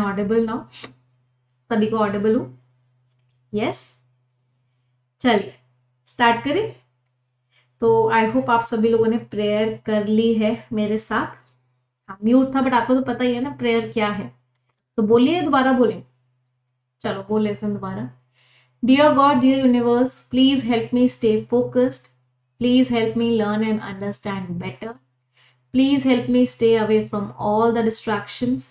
Audible now? सभी को Audible हूँ? यस, चलिए स्टार्ट करें। तो आई होप आप सभी लोगों ने प्रेयर कर ली है मेरे साथ। हाँ, म्यूट था बट आपको तो पता ही है ना प्रेयर क्या है, तो बोलिए, दोबारा बोलें। चलो बोल लेते हैं दोबारा। Dear God, dear universe, please help me stay focused. Please help me learn and understand better. Please help me stay away from all the distractions.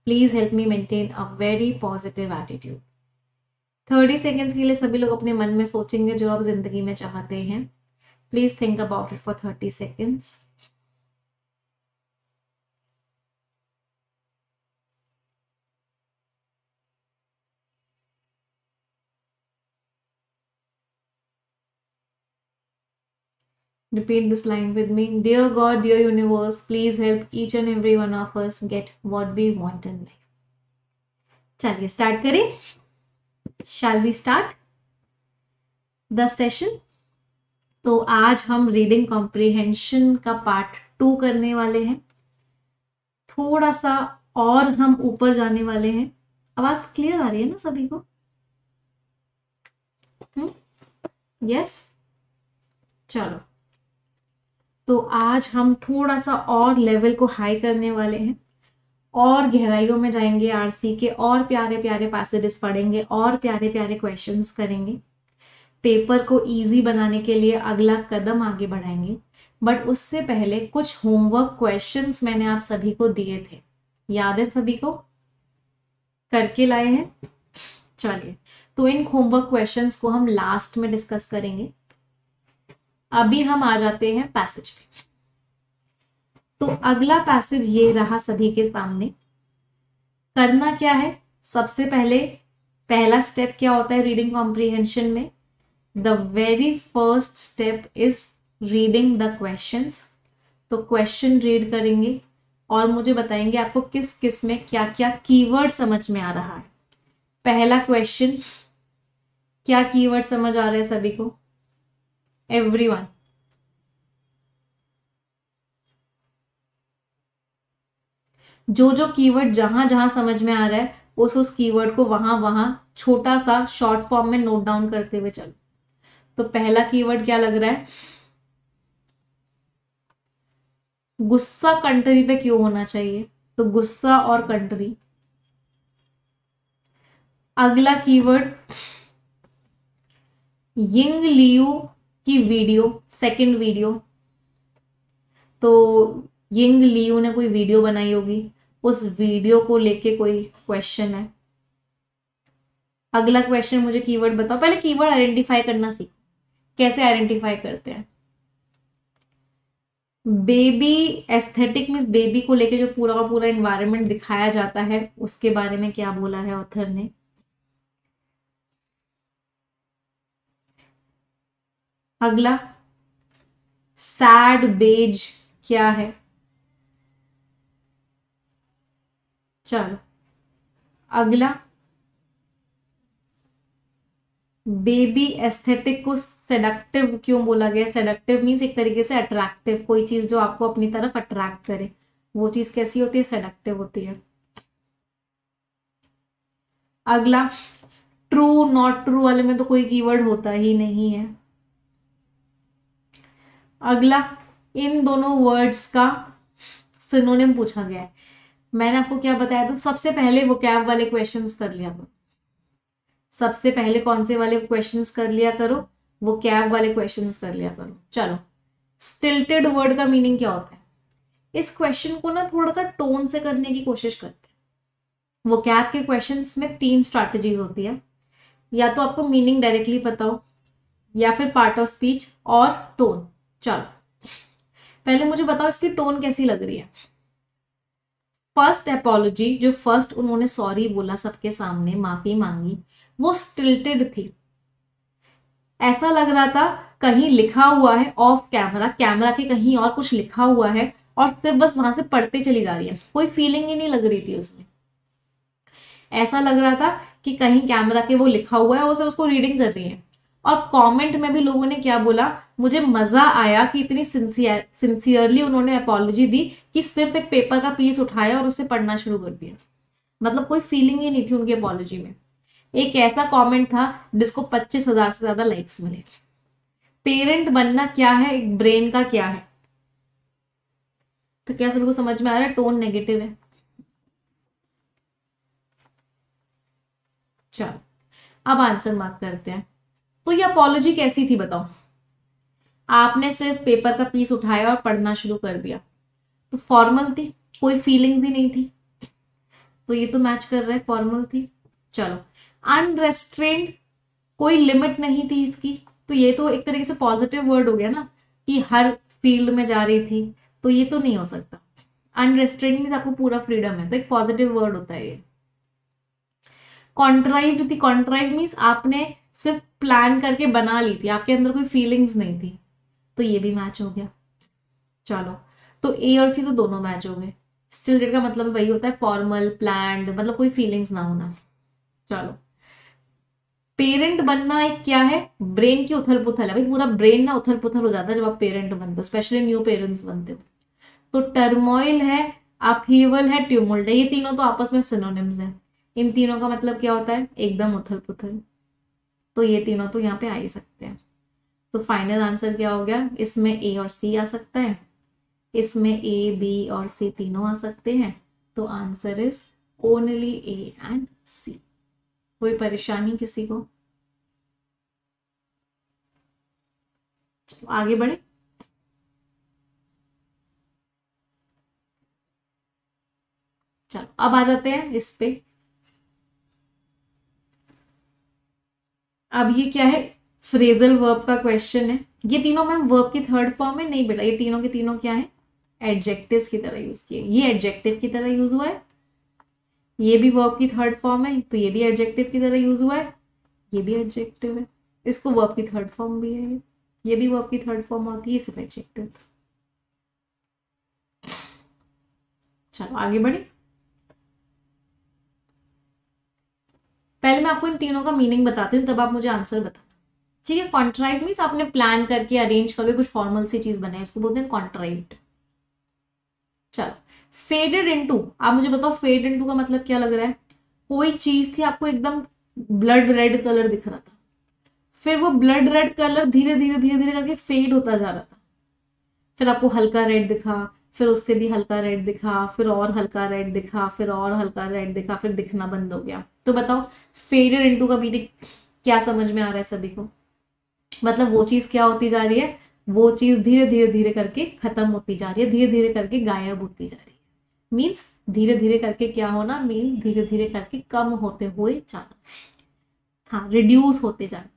Please help me maintain a very positive attitude. 30 seconds के लिए सभी लोग अपने मन में सोचेंगे जो आप जिंदगी में चाहते हैं। Please think about it for 30 seconds. Repeat this line with me. Dear God, dear universe, please help each and every one of us get what we want in life. चलिए स्टार्ट करें। Shall we start the session? तो आज हम reading comprehension का part 2 करने वाले हैं। थोड़ा सा और हम ऊपर जाने वाले हैं। आवाज क्लियर आ रही है ना सभी को? यस, चलो। तो आज हम थोड़ा सा और लेवल को हाई करने वाले हैं और गहराइयों में जाएंगे आरसी के, और प्यारे प्यारे पैसेजेस पढ़ेंगे और प्यारे प्यारे क्वेश्चंस करेंगे। पेपर को इजी बनाने के लिए अगला कदम आगे बढ़ाएंगे। बट उससे पहले कुछ होमवर्क क्वेश्चंस मैंने आप सभी को दिए थे, याद है सभी को? करके लाए हैं? चलिए, तो इन होमवर्क क्वेश्चंस को हम लास्ट में डिस्कस करेंगे। अभी हम आ जाते हैं पैसेज पे। तो अगला पैसेज ये रहा सभी के सामने। करना क्या है? सबसे पहले पहला स्टेप क्या होता है रीडिंग कॉम्प्रिहेंशन में? The very first step is reading the questions. तो क्वेश्चन रीड करेंगे और मुझे बताएंगे आपको किस किस में क्या क्या कीवर्ड समझ में आ रहा है। पहला क्वेश्चन, क्या कीवर्ड समझ आ रहा है सभी को? एवरीवन, जो जो कीवर्ड जहां जहां समझ में आ रहा है उस कीवर्ड को वहां वहां छोटा सा शॉर्ट फॉर्म में नोट डाउन करते हुए चलो। तो पहला कीवर्ड क्या लग रहा है? गुस्सा कंट्री पे क्यों होना चाहिए? तो गुस्सा और कंट्री। अगला कीवर्ड, यिंग लियू की वीडियो, सेकंड वीडियो। तो यिंग लियू ने कोई वीडियो बनाई होगी, उस वीडियो को लेके कोई क्वेश्चन है। अगला क्वेश्चन, मुझे कीवर्ड बताओ। पहले कीवर्ड आइडेंटिफाई करना सीखो। कैसे आइडेंटिफाई करते हैं? बेबी एस्थेटिक मीन्स बेबी को लेके जो पूरा का पूरा एनवायरनमेंट दिखाया जाता है उसके बारे में क्या बोला है ऑथर ने? अगला, सैड बेज क्या है? चलो अगला, बेबी एस्थेटिक को सेडक्टिव क्यों बोला गया? सेडक्टिव मीन्स एक तरीके से अट्रैक्टिव, कोई चीज जो आपको अपनी तरफ अट्रैक्ट करे, वो चीज कैसी होती है? सेडक्टिव होती है। अगला, ट्रू नॉट ट्रू वाले में तो कोई कीवर्ड होता ही नहीं है। अगला, इन दोनों वर्ड्स का सिनोनिम पूछा गया है। मैंने आपको क्या बताया? तो सबसे पहले वोकैब वाले क्वेश्चंस कर लिया करो। सबसे पहले कौन से वाले क्वेश्चंस कर लिया करो? वोकैब वाले क्वेश्चंस कर लिया करो। चलो, स्टिल्टेड वर्ड का मीनिंग क्या होता है? इस क्वेश्चन को ना थोड़ा सा टोन से करने की कोशिश करते हैं। वोकैब के क्वेश्चंस में 3 स्ट्रैटेजीज होती है, या तो आपको मीनिंग डायरेक्टली पता हो, या फिर पार्ट ऑफ स्पीच, और टोन। चलो पहले मुझे बताओ इसकी टोन कैसी लग रही है? फर्स्ट एपोलॉजी, जो फर्स्ट उन्होंने सॉरी बोला सबके सामने, माफी मांगी, वो स्टिल्टेड थी। ऐसा लग रहा था कहीं लिखा हुआ है ऑफ कैमरा, कैमरा के कहीं और कुछ लिखा हुआ है और सिर्फ बस वहां से पढ़ते चली जा रही है, कोई फीलिंग ही नहीं लग रही थी उसमें। ऐसा लग रहा था कि कहीं कैमरा के वो लिखा हुआ है, उसे उसको रीडिंग कर रही है। और कमेंट में भी लोगों ने क्या बोला? मुझे मजा आया कि इतनी सिंसियरली उन्होंने अपॉलॉजी दी कि सिर्फ एक पेपर का पीस उठाया और उसे पढ़ना शुरू कर दिया। मतलब कोई फीलिंग ही नहीं थी उनकी अपॉलॉजी में। एक ऐसा कमेंट था जिसको 25,000 से ज्यादा लाइक्स मिले। पेरेंट बनना क्या है, एक ब्रेन का क्या है। तो क्या सभी को समझ में आ रहा है, टोन नेगेटिव है। चलो अब आंसर मार्क करते हैं। तो ये अपॉलॉजी कैसी थी बताओ। आपने सिर्फ पेपर का पीस उठाया और पढ़ना शुरू कर दिया, तो फॉर्मल थी, कोई फीलिंग्स ही नहीं थी, तो ये तो मैच कर रहा है, फॉर्मल थी। चलो अनरेस्ट्रेन्ड, कोई लिमिट नहीं थी इसकी, तो ये तो एक तरीके से पॉजिटिव वर्ड हो गया ना, कि हर फील्ड में जा रही थी, तो ये तो नहीं हो सकता। अनरेस्ट्रेन्ड मीन्स आपको पूरा फ्रीडम है, तो एक पॉजिटिव वर्ड होता है ये। कॉन्ट्राइव्ड थी, कॉन्ट्राइव्ड मीन्स आपने सिर्फ प्लान करके बना ली थी, आपके अंदर कोई फीलिंग्स नहीं थी, तो ये भी मैच हो गया। चलो तो ए और सी तो दोनों मैच हो गए। स्टिल्टेड का मतलब वही होता है, फॉर्मल प्लान्ड, मतलब कोई फीलिंग्स ना होना। चलो पेरेंट बनना एक क्या है, ब्रेन की उथल पुथल है भाई, पूरा ब्रेन ना उथल पुथल हो जाता है जब आप पेरेंट बनते हो, स्पेशली न्यू पेरेंट्स बनते हो। तो टर्मोइल है, अपहीवल है, ट्यूमुल्ट है, ये तीनों तो आपस में सिनोनिम्स हैं। इन तीनों का मतलब क्या होता है, एकदम उथल पुथल। तो ये तीनों तो यहाँ पे आ ही सकते हैं। तो फाइनल आंसर क्या हो गया, इसमें ए और सी आ सकता है, इसमें ए बी और सी तीनों आ सकते हैं। तो answer is only A and C. कोई परेशानी किसी को? चलो आगे बढ़े। चलो अब आ जाते हैं इस पे। अब ये क्या है, फ्रेजल वर्ब का क्वेश्चन है। ये तीनों मैम वर्ब की थर्ड फॉर्म है, नहीं बेटा, ये तीनों के तीनों क्या है, एडजेक्टिव्स की तरह यूज किए। ये एडजेक्टिव की तरह यूज हुआ है, ये भी वर्ब की थर्ड फॉर्म है, तो ये भी एडजेक्टिव की तरह यूज हुआ है, ये भी एडजेक्टिव है, इसको वर्ब की थर्ड फॉर्म भी है, ये भी वर्ब की थर्ड फॉर्म होती है, सिर्फ एडजेक्टिव। चलो आगे बढ़े। पहले मैं आपको इन तीनों का मीनिंग बताती हूँ, तब आप मुझे आंसर बताना, ठीक है। कॉन्ट्राइव मीन्स आपने प्लान करके अरेंज करके कुछ फॉर्मल सी चीज बनाई, उसको बोलते हैं कॉन्ट्राइव्ड। चलो फेडेड इनटू, आप मुझे बताओ फेड इनटू का मतलब क्या लग रहा है। कोई चीज थी आपको एकदम ब्लड रेड कलर दिख रहा था, फिर वो ब्लड रेड कलर धीरे धीरे धीरे धीरे करके फेड होता जा रहा था, फिर आपको हल्का रेड दिखा, फिर उससे भी हल्का रेड दिखा, फिर और हल्का रेड दिखा, फिर और हल्का रेड दिखा, फिर दिखना बंद हो गया। तो बताओ फेडेड इनटू का मीनिंग क्या समझ में आ रहा है सभी को। मतलब वो चीज क्या होती जा रही है, वो चीज धीरे धीरे धीरे करके खत्म होती जा रही है, धीरे धीरे करके गायब होती जा रही है। मीन्स धीरे धीरे करके क्या होना, मीन्स धीरे धीरे करके कम होते हुए जाना, हाँ रिड्यूस होते जाना,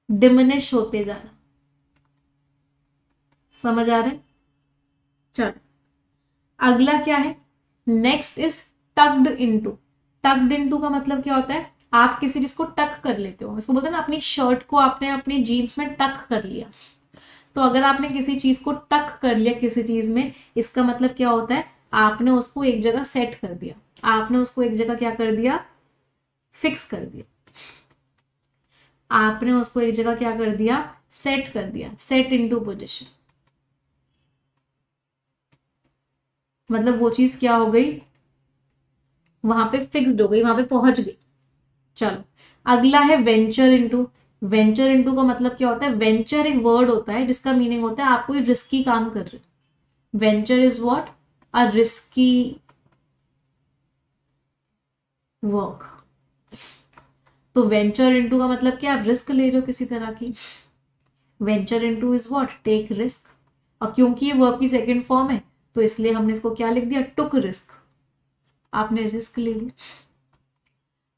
डिमिनिश होते जाना। समझ आ रहा है। चलो अगला क्या है, next is tucked into. Tucked into का मतलब क्या होता है, आप किसी चीज को टक कर लेते हो, इसको बोलते हैं ना, अपनी शर्ट को आपने अपनी जीन्स में टक कर लिया। तो अगर आपने किसी चीज को टक कर लिया किसी चीज में, इसका मतलब क्या होता है, आपने उसको एक जगह सेट कर दिया, आपने उसको एक जगह क्या कर दिया, फिक्स कर दिया, आपने उसको एक जगह क्या कर दिया, सेट कर दिया, सेट इनटू पोजीशन। मतलब वो चीज क्या हो गई, वहां पे फिक्स्ड हो गई, वहां पे पहुंच गई। चलो अगला है वेंचर इनटू। वेंचर इनटू का मतलब क्या होता है, वेंचर एक वर्ड होता है जिसका मीनिंग होता है आप कोई रिस्की काम कर रहे हो। Venture is what, a risky work. तो वेंचर इनटू का मतलब क्या, आप रिस्क ले रहे हो किसी तरह की। Venture into is what, take risk. और क्योंकि ये वर्ब की सेकंड फॉर्म है, तो इसलिए हमने इसको क्या लिख दिया, टुक रिस्क, आपने रिस्क ले लिया।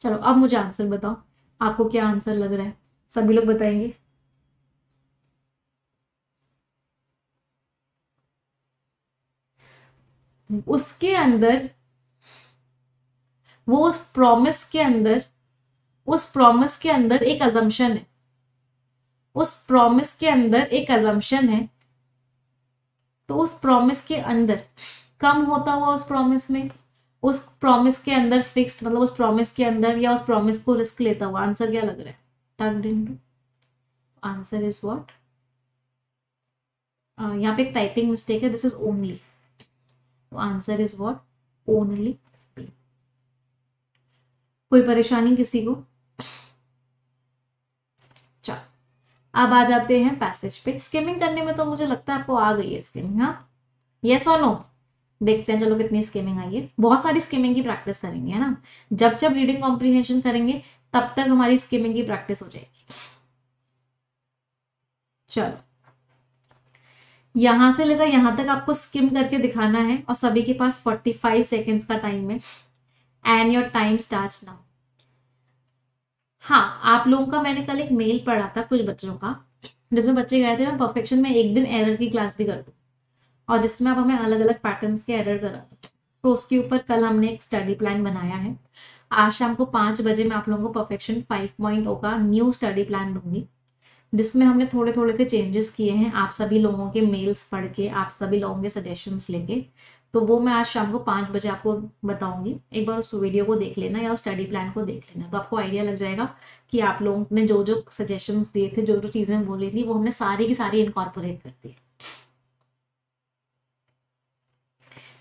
चलो अब मुझे आंसर बताओ, आपको क्या आंसर लग रहा है, सभी लोग बताएंगे। उसके अंदर, वो उस प्रॉमिस के अंदर, उस प्रॉमिस के अंदर एक अजम्पशन है, उस प्रॉमिस के अंदर एक अजम्पशन है। तो उस प्रॉमिस के अंदर कम होता हुआ, उस प्रॉमिस में, उस प्रॉमिस के अंदर फिक्स्ड, मतलब उस प्रॉमिस के अंदर या उस प्रॉमिस को रिस्क लेता हुआ, आंसर क्या लग रहा है, tugged into. Answer is what, यहाँ पे एक टाइपिंग मिस्टेक है, दिस इज ओनली, तो answer is what, only B. कोई परेशानी किसी को? चलो अब आ जाते हैं पैसेज पे। स्किमिंग करने में तो मुझे लगता है आपको आ गई है स्किमिंग, हाँ? यस और नो? देखते हैं चलो कितनी स्किमिंग आई है। बहुत सारी स्किमिंग की प्रैक्टिस करेंगे, है ना? जब जब रीडिंग कॉम्प्रिहेंशन करेंगे तब तक हमारी स्किमिंग की प्रैक्टिस हो जाएगी। चलो यहां से लेकर यहां तक आपको स्किम करके दिखाना है और सभी के पास 45 सेकेंड्स का टाइम है and your time starts now. हाँ, आप लोगों का मैंने कल एक मेल पढ़ा था कुछ बच्चों का, जिसमें बच्चे कह रहे थे मैं परफेक्शन में एक दिन एरर की क्लास भी कर दूं और जिसमें आप हमें अलग अलग पैटर्न्स के एरर करा दो। तो उसके ऊपर कल हमने एक स्टडी प्लान बनाया है। आज शाम को 5 बजे मैं आप लोगों को परफेक्शन 5.0 का न्यू स्टडी प्लान दूंगी, जिसमें हमने थोड़े थोड़े से चेंजेस किए हैं आप सभी लोगों के मेल्स पढ़ के, आप सभी लोगों के सजेशंस लेके। तो वो मैं आज शाम को 5 बजे आपको बताऊंगी। एक बार उस वीडियो को देख लेना या उस स्टडी प्लान को देख लेना, तो आपको आइडिया लग जाएगा कि आप लोगों ने जो जो सजेशंस दिए थे, जो जो चीज़ें बोली थी, वो हमने सारी की सारी इनकॉर्पोरेट कर दी।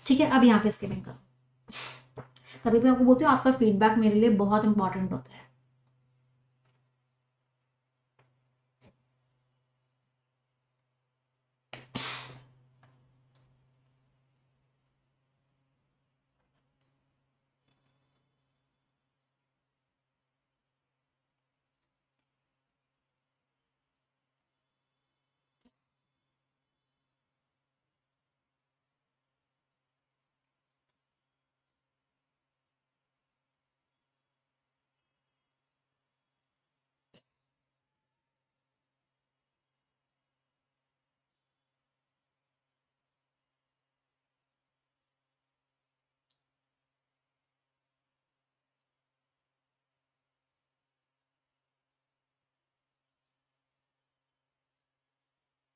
ठीक है, अब यहाँ पे स्किमिंग करो। तभी तो आपको बोलती हूँ आपका फीडबैक मेरे लिए बहुत इंपॉर्टेंट होता है।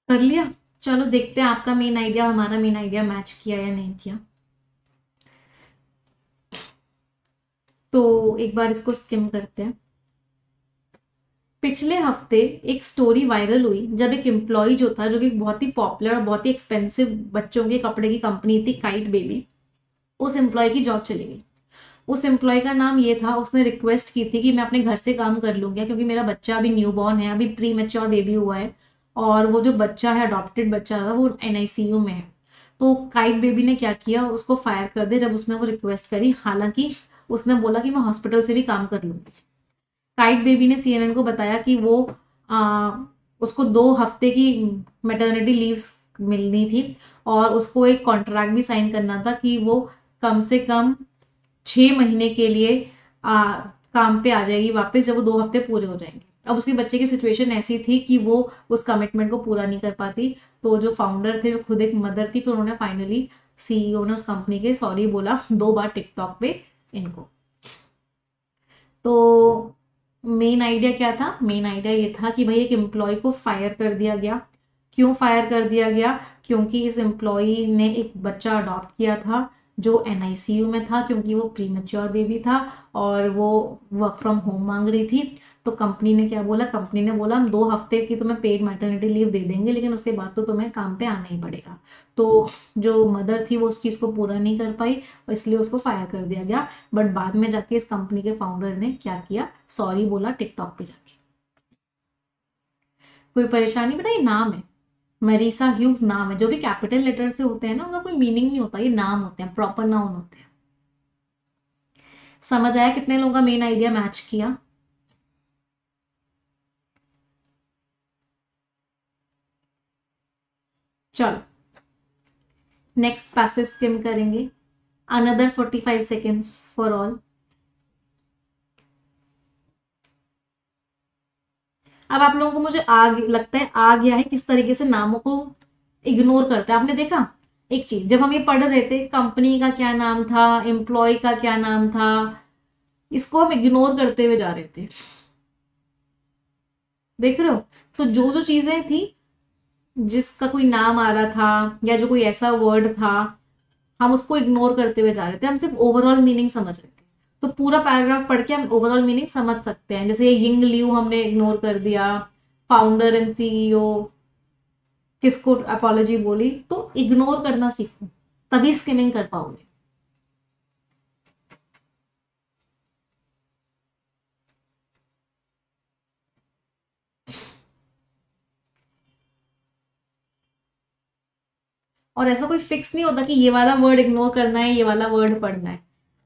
कर लिया? चलो देखते हैं आपका मेन आइडिया और हमारा मेन आइडिया मैच किया या नहीं किया। तो एक बार इसको स्किम करते हैं। पिछले हफ्ते एक स्टोरी वायरल हुई जब एक एम्प्लॉय जो था, जो कि बहुत ही पॉपुलर और बहुत ही एक्सपेंसिव बच्चों के कपड़े की कंपनी थी काइट बेबी, उस एम्प्लॉय की जॉब चली गई। उस एम्प्लॉय का नाम ये था, उसने रिक्वेस्ट की थी कि मैं अपने घर से काम कर लूंगा क्योंकि मेरा बच्चा अभी न्यू बॉर्न है, अभी प्री मैच्योर बेबी हुआ है और वो जो बच्चा है अडॉप्टेड बच्चा था वो NICU में है। तो काइट बेबी ने क्या किया, उसको फायर कर दिया जब उसने वो रिक्वेस्ट करी। हालांकि उसने बोला कि मैं हॉस्पिटल से भी काम कर लूंगी। काइट बेबी ने CNN को बताया कि वो उसको 2 हफ्ते की मैटरनिटी लीव्स मिलनी थी और उसको एक कॉन्ट्रैक्ट भी साइन करना था कि वो कम से कम 6 महीने के लिए काम पे आ जाएगी वापस जब वो 2 हफ्ते पूरे हो जाएंगे। अब उसके बच्चे की सिचुएशन ऐसी थी कि वो उस कमिटमेंट को पूरा नहीं कर पाती। तो जो फाउंडर थे, वो खुद एक मदर थी, फिर उन्होंने फाइनली CEO ने उस कंपनी के सॉरी बोला 2 बार टिकटॉक पे इनको। तो मेन आइडिया क्या था? मेन आइडिया ये था कि भाई एक एम्प्लॉय को फायर कर दिया गया। क्यों फायर कर दिया गया? क्योंकि इस एम्प्लॉय ने एक बच्चा अडॉप्ट किया था जो NICU में था, क्योंकि वो प्रीमेच्योर बेबी था और वो वर्क फ्रॉम होम मांग रही थी। तो कंपनी ने क्या बोला? कंपनी ने बोला हम 2 हफ्ते की तुम्हें पेड मैटरनिटी लीव दे देंगे, लेकिन उसके बाद तो तुम्हें काम पे आना ही पड़ेगा। तो जो मदर थी वो उस चीज़ को पूरा नहीं कर पाई और इसलिए उसको फायर कर दिया गया। बट बाद में जाके इस कंपनी के फाउंडर ने क्या किया, सॉरी बोला टिकटॉक पे जाके। कोई परेशानी? बेटा ये नाम है, मरीसा ह्यूज नाम है। जो भी कैपिटल लेटर से होते हैं ना, उनका कोई मीनिंग नहीं होता, ये नाम होते हैं, प्रॉपर नाउन होते हैं। समझ आया कितने लोगों का मेन आइडिया मैच किया? चलो नेक्स्ट पैसेज स्किम करेंगे। Another 45 seconds for all. अब आप लोगों को मुझे लगता है आ गया है किस तरीके से नामों को इग्नोर करते हैं। आपने देखा एक चीज, जब हम ये पढ़ रहे थे कंपनी का क्या नाम था, एम्प्लॉय का क्या नाम था, इसको हम इग्नोर करते हुए जा रहे थे। देख रहे हो? तो जो जो चीजें थी जिसका कोई नाम आ रहा था या जो कोई ऐसा वर्ड था, हम उसको इग्नोर करते हुए जा रहे थे। हम सिर्फ ओवरऑल मीनिंग समझ रहे थे। तो पूरा पैराग्राफ पढ़ के हम ओवरऑल मीनिंग समझ सकते हैं। जैसे यिंग लियू हमने इग्नोर कर दिया, फाउंडर एंड CEO किसको अपॉलॉजी बोली। तो इग्नोर करना सीखो, तभी स्किमिंग कर पाओगे। और ऐसा कोई फिक्स नहीं होता कि ये वाला वर्ड इग्नोर करना है, ये वाला वर्ड पढ़ना है।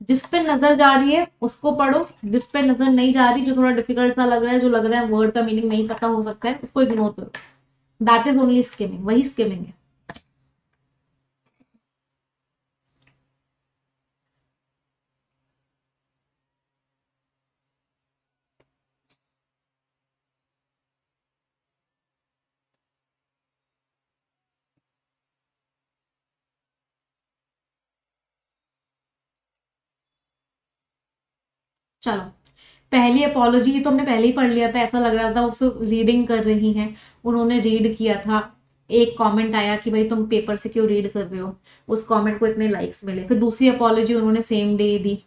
जिस पे नजर जा रही है उसको पढ़ो, जिस पे नजर नहीं जा रही, जो थोड़ा डिफिकल्ट सा लग रहा है, जो लग रहा है वर्ड का मीनिंग नहीं पता हो सकता है, उसको इग्नोर करो। दैट इज ओनली स्किमिंग, वही स्किमिंग है। चलो, पहली अपोलॉजी तो हमने पहले ही पढ़ लिया था, ऐसा लग रहा था वो रीडिंग कर रही हैं, उन्होंने रीड किया था। एक कमेंट आया कि भाई तुम पेपर से क्यों रीड कर रहे हो, उस कमेंट को इतने लाइक्स मिले। फिर दूसरी अपोलॉजी उन्होंने सेम डे दी,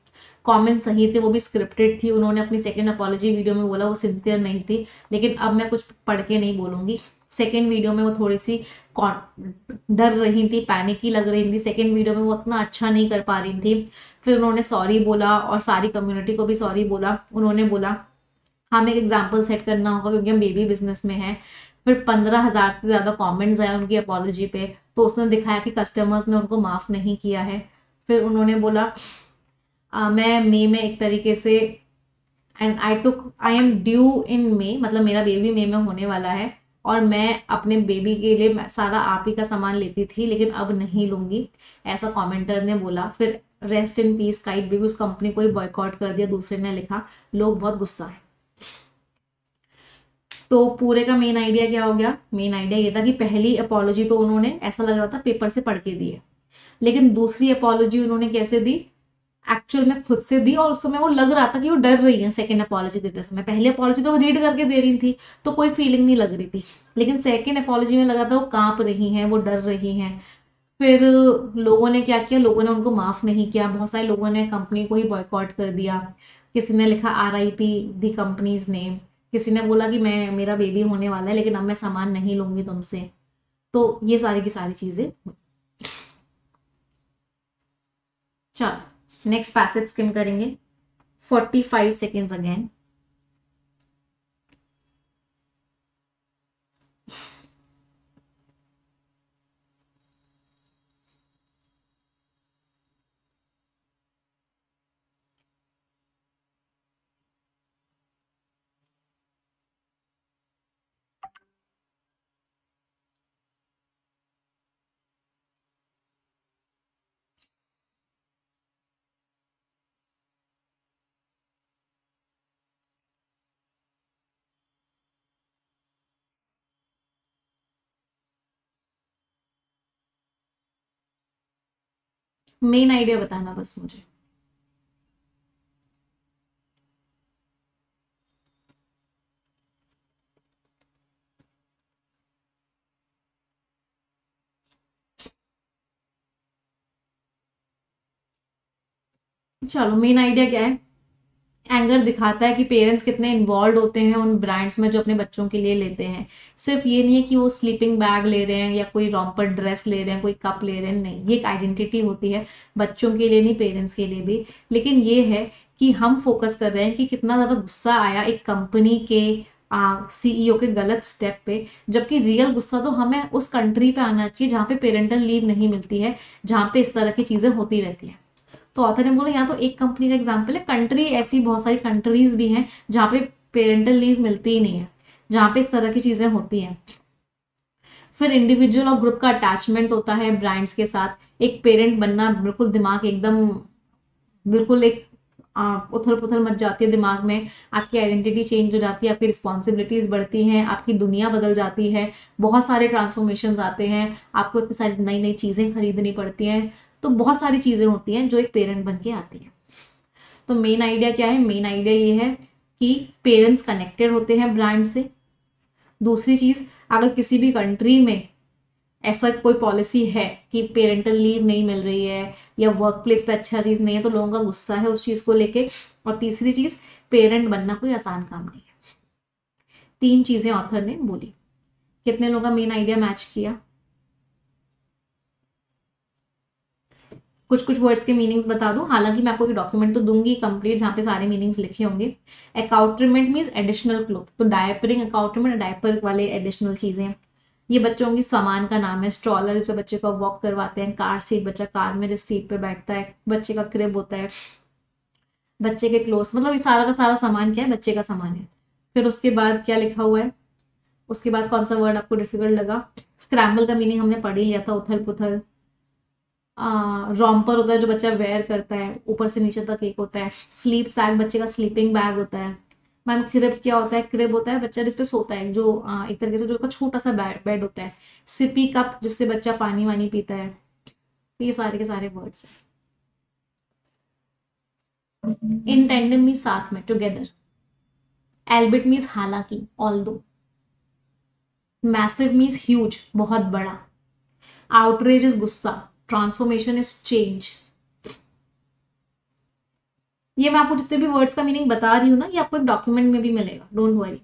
कमेंट सही थे, वो भी स्क्रिप्टेड थी। उन्होंने अपनी सेकंड अपोलॉजी वीडियो में बोला वो सिंसियर नहीं थी, लेकिन अब मैं कुछ पढ़ के नहीं बोलूंगी। सेकेंड वीडियो में वो थोड़ी सी डर रही थी, पैनिकी लग रही थी, सेकेंड वीडियो में वो उतना अच्छा नहीं कर पा रही थी। फिर उन्होंने सॉरी बोला और सारी कम्युनिटी को भी सॉरी बोला। उन्होंने बोला हमें एक एग्जाम्पल सेट करना होगा क्योंकि हम बेबी बिजनेस में हैं। फिर 15,000 से ज्यादा कमेंट्स आए उनकी अपोलॉजी पे, तो उसने दिखाया कि कस्टमर्स ने उनको माफ नहीं किया है। फिर उन्होंने बोला मैं मई में एक तरीके से and I am due in May, मतलब मेरा बेबी मई में होने वाला है और मैं अपने बेबी के लिए सारा आप ही का सामान लेती थी लेकिन अब नहीं लूंगी, ऐसा कमेंटर ने बोला। फिर rest in peace kite baby, उस कंपनी को ही बॉयकॉट कर दिया, दूसरे ने लिखा। लोग बहुत गुस्सा है। तो पूरे का मेन आइडिया क्या हो गया? मेन आइडिया ये था कि पहली अपोलॉजी तो उन्होंने ऐसा लग रहा था पेपर से पढ़ के दी है, लेकिन दूसरी अपोलॉजी उन्होंने कैसे दी? एक्चुअल में खुद से दी, और उस समय वो लग रहा था कि वो डर रही है सेकंड अपोलॉजी देते समय। पहली अपोलॉजी तो वो रीड करके दे रही थी तो कोई फीलिंग नहीं लग रही थी, लेकिन सेकंड अपोलॉजी में लगा था वो कांप रही हैं, वो डर रही हैं। फिर लोगों ने क्या किया, लोगों ने उनको माफ नहीं किया, बहुत सारे लोगों ने कंपनी को ही बॉयकॉट कर दिया। किसी ने लिखा RIP दी कंपनीज नेम, किसी ने बोला कि मैं मेरा बेबी होने वाला है लेकिन अब मैं सामान नहीं लूंगी तुमसे। तो ये सारी की सारी चीजें। चलो नेक्स्ट पैसेज स्किम करेंगे, 45 सेकेंड्स अगेन। मेन आइडिया बताना बस मुझे। चलो मेन आइडिया क्या है? एंगर दिखाता है कि पेरेंट्स कितने इन्वॉल्व होते हैं उन ब्रांड्स में जो अपने बच्चों के लिए लेते हैं। सिर्फ ये नहीं है कि वो स्लीपिंग बैग ले रहे हैं या कोई रॉम्पर ड्रेस ले रहे हैं, कोई कप ले रहे हैं, नहीं, ये एक आइडेंटिटी होती है बच्चों के लिए नहीं, पेरेंट्स के लिए भी। लेकिन ये है कि हम फोकस कर रहे हैं कि कितना ज्यादा गुस्सा आया एक कंपनी के CEO के गलत स्टेप पे, जबकि रियल गुस्सा तो हमें उस कंट्री पे आना चाहिए जहाँ पे पेरेंटल लीव नहीं मिलती है, जहाँ पे इस तरह की चीजें होती रहती है। तो ऑथर ने बोला यहाँ तो एक कंपनी का एग्जाम्पल है, कंट्री ऐसी बहुत सारी कंट्रीज भी हैं जहाँ पे पेरेंटल लीव मिलती ही नहीं है, जहाँ पे इस तरह की चीजें होती हैं। फिर इंडिविजुअल और ग्रुप का अटैचमेंट होता है ब्रांड्स के साथ। एक पेरेंट बनना बिल्कुल दिमाग एकदम बिल्कुल एक उथल पुथल मच जाती है दिमाग में, आपकी आइडेंटिटी चेंज हो जाती है, आपकी रिस्पॉन्सिबिलिटीज बढ़ती हैं, आपकी दुनिया बदल जाती है, बहुत सारे ट्रांसफॉर्मेशन आते हैं, आपको इतनी सारी नई नई चीजें खरीदनी पड़ती हैं। तो बहुत सारी चीजें होती हैं जो एक पेरेंट बन के आती हैं। तो मेन आइडिया क्या है? मेन आइडिया ये है कि पेरेंट्स कनेक्टेड होते हैं ब्रांड से। दूसरी चीज, अगर किसी भी कंट्री में ऐसा कोई पॉलिसी है कि पेरेंटल लीव नहीं मिल रही है या वर्क प्लेस पे अच्छा चीज नहीं है, तो लोगों का गुस्सा है उस चीज को लेके। और तीसरी चीज, पेरेंट बनना कोई आसान काम नहीं है। 3 चीजें ऑथर ने बोली। कितने लोगों का मेन आइडिया मैच किया? कुछ कुछ वर्ड्स के मीनिंग्स बता दूं, हालांकि मैं आपको एक डॉक्यूमेंट तो दूंगी कंप्लीट जहां पे सारे मीनिंग्स लिखे होंगे। अकाउट्रीमेंट मीन्स एडिशनल क्लोथ, तो डायपरिंग अकाउट्रीमेंट, डायपर वाले एडिशनल चीजें। ये बच्चों की सामान का नाम है। स्ट्रॉलर, इस पे बच्चे को वॉक करवाते हैं। कार सीट, बच्चा कार में जिस सीट पे बैठता है। बच्चे का क्रिब होता है। बच्चे के क्लोथ्स, मतलब ये सारा का सारा सामान क्या है, बच्चे का सामान है। फिर उसके बाद क्या लिखा हुआ है, उसके बाद कौन सा वर्ड आपको डिफिकल्ट लगा? स्क्रैम्बल का मीनिंग हमने पढ़ ही लिया था, उथल पुथल। रॉम्पर होता है जो बच्चा वेयर करता है, ऊपर से नीचे तक एक होता है। स्लीप सैक, बच्चे का स्लीपिंग बैग होता है। मैम क्रिब क्या होता है? क्रिब होता है बच्चा जिसपे सोता है, जो एक तरीके से जो का छोटा सा बेड होता है। सिपी कप, जिससे बच्चा पानी वानी पीता है। तो ये सारे के सारे वर्ड्स हैं। इन टेंडम मीन्स साथ में, टुगेदर। एल्बिट मीन्स हालांकि, ऑल्दो। मैसिव मीन्स ह्यूज, बहुत बड़ा। आउटरेज इज गुस्सा। Transformation is change. ये मैं आपको जितने भी वर्ड्स का मीनिंग बता रही हूँ ना, ये आपको एक डॉक्यूमेंट में भी मिलेगा, डोंट वरी।